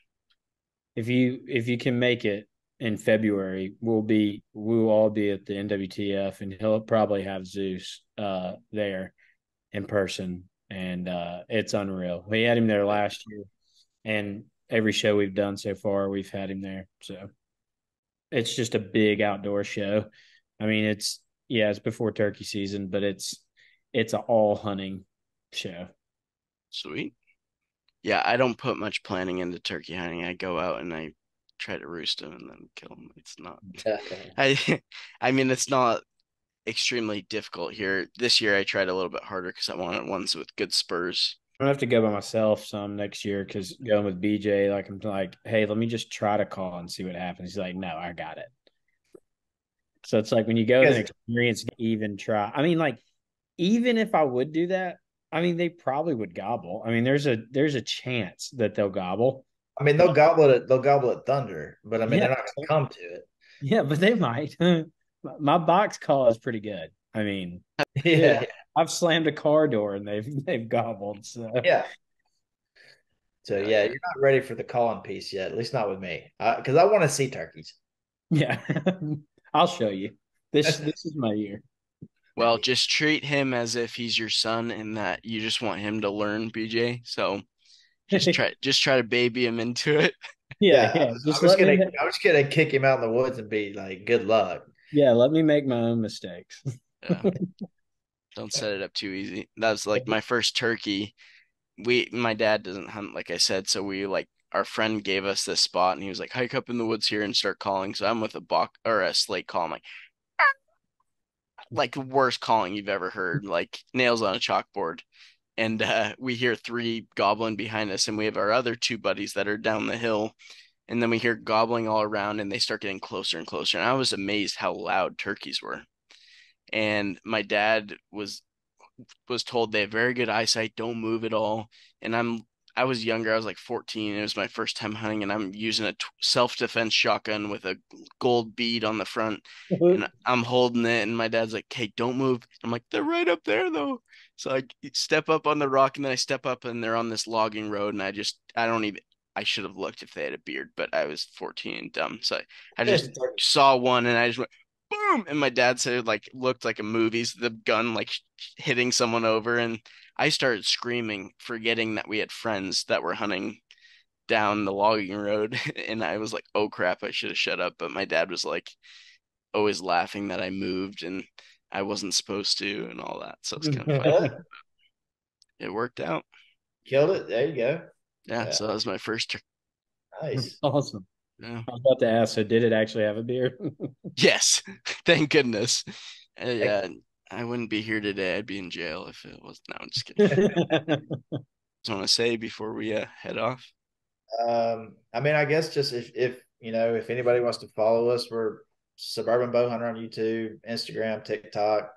If you can make it in February, we'll all be at the NWTF, and he'll probably have Zeus there in person, and it's unreal. We had him there last year, and every show we've done so far, we've had him there. So it's just a big outdoor show. I mean, it's before turkey season, but it's an all hunting show. Sweet. Yeah, I don't put much planning into turkey hunting. I go out and I try to roost them and then kill them. It's not. I I mean, it's not extremely difficult here. This year I tried a little bit harder because I wanted ones with good spurs. I'm gonna have to go by myself some next year, because going with BJ, like, I'm like, hey, let me just try to call and see what happens. He's like, no, I got it. So it's like, when you go with an experienced, even try. I mean, like, even if I would do that, I mean, they probably would gobble. I mean, there's a chance that they'll gobble. I mean, they'll gobble it. They'll gobble at Thunder, but I mean, they're not going to come to it. Yeah, but they might. My box call is pretty good. I mean, Yeah, I've slammed a car door and they've gobbled. So yeah. So yeah, you're not ready for the calling piece yet. At least not with me, because I want to see turkeys. yeah, I'll show you. This is my year. Well, just treat him as if he's your son and that you just want him to learn, BJ. So just try to baby him into it. Yeah. I was gonna kick him out in the woods and be like, "Good luck." Yeah, let me make my own mistakes. Yeah. Don't set it up too easy. That was like my first turkey. My dad doesn't hunt, like I said, so we like our friend gave us this spot and he was like, hike up in the woods here and start calling. So I'm with a buck or a slate call. I'm like worst calling you've ever heard, like nails on a chalkboard. And we hear three gobbling behind us, and we have our other two buddies that are down the hill. And then we hear gobbling all around, and they start getting closer and closer. And I was amazed how loud turkeys were. And my dad was told they have very good eyesight, don't move at all. And I was younger, I was like 14. It was my first time hunting, and I'm using a self-defense shotgun with a gold bead on the front, and I'm holding it. And my dad's like, "Hey, don't move." I'm like, "They're right up there, though." So I step up on the rock, and then I step up, and they're on this logging road. And I should have looked if they had a beard, but I was 14 and dumb. So I just saw one, and I just went, boom, and my dad said it like looked like a movie's the gun like hitting someone over, and I started screaming, forgetting that we had friends that were hunting down the logging road. And I was like, oh crap, I should have shut up. But my dad was like always laughing that I moved and I wasn't supposed to and all that. So it's kind of funny. It worked out. Killed it. There you go. Yeah, so that was my first Nice. Awesome. Yeah. I was about to ask, so did it actually have a beard? Yes, thank goodness. Yeah, I wouldn't be here today. I'd be in jail if it was. No, I'm just kidding. Just want to say before we head off. I mean, I guess just if you know, if anybody wants to follow us, we're Suburban Bowhunter on YouTube, Instagram, TikTok.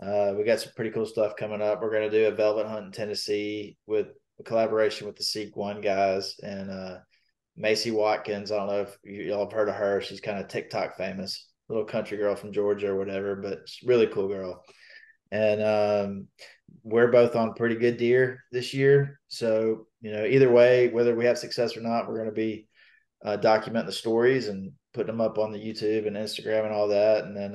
We got some pretty cool stuff coming up. We're going to do a velvet hunt in Tennessee with a collaboration with the Seek One guys and Macy Watkins. I don't know if y'all have heard of her. She's kind of TikTok famous, little country girl from Georgia or whatever, but she's a really cool girl. And we're both on pretty good deer this year. So, you know, either way, whether we have success or not, we're going to be documenting the stories and putting them up on the YouTube and Instagram and all that. And then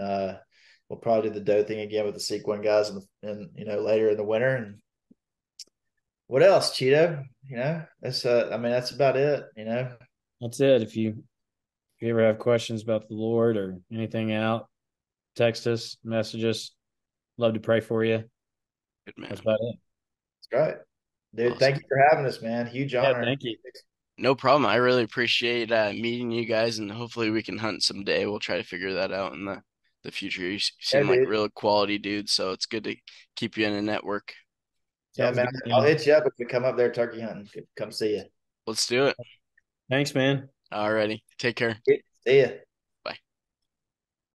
we'll probably do the doe thing again with the Sequin guys and you know, later in the winter. And what else, Cheeto? You know, that's I mean, that's about it, you know. That's it. If you ever have questions about the Lord or anything out, text us, message us. Love to pray for you. Good man. That's about it. That's right. Dude, Awesome. thank you for having us, man. Huge Yeah, honor. thank you. No problem. I really appreciate meeting you guys, and hopefully we can hunt someday. We'll try to figure that out in the future. You seem like dude. real quality dudes, so it's good to keep you in a network. Yeah, Sounds man. good, I'll man. hit you up if we come up there turkey hunting. Come see you. Let's do it. Thanks, man. Alrighty. Take care. See ya.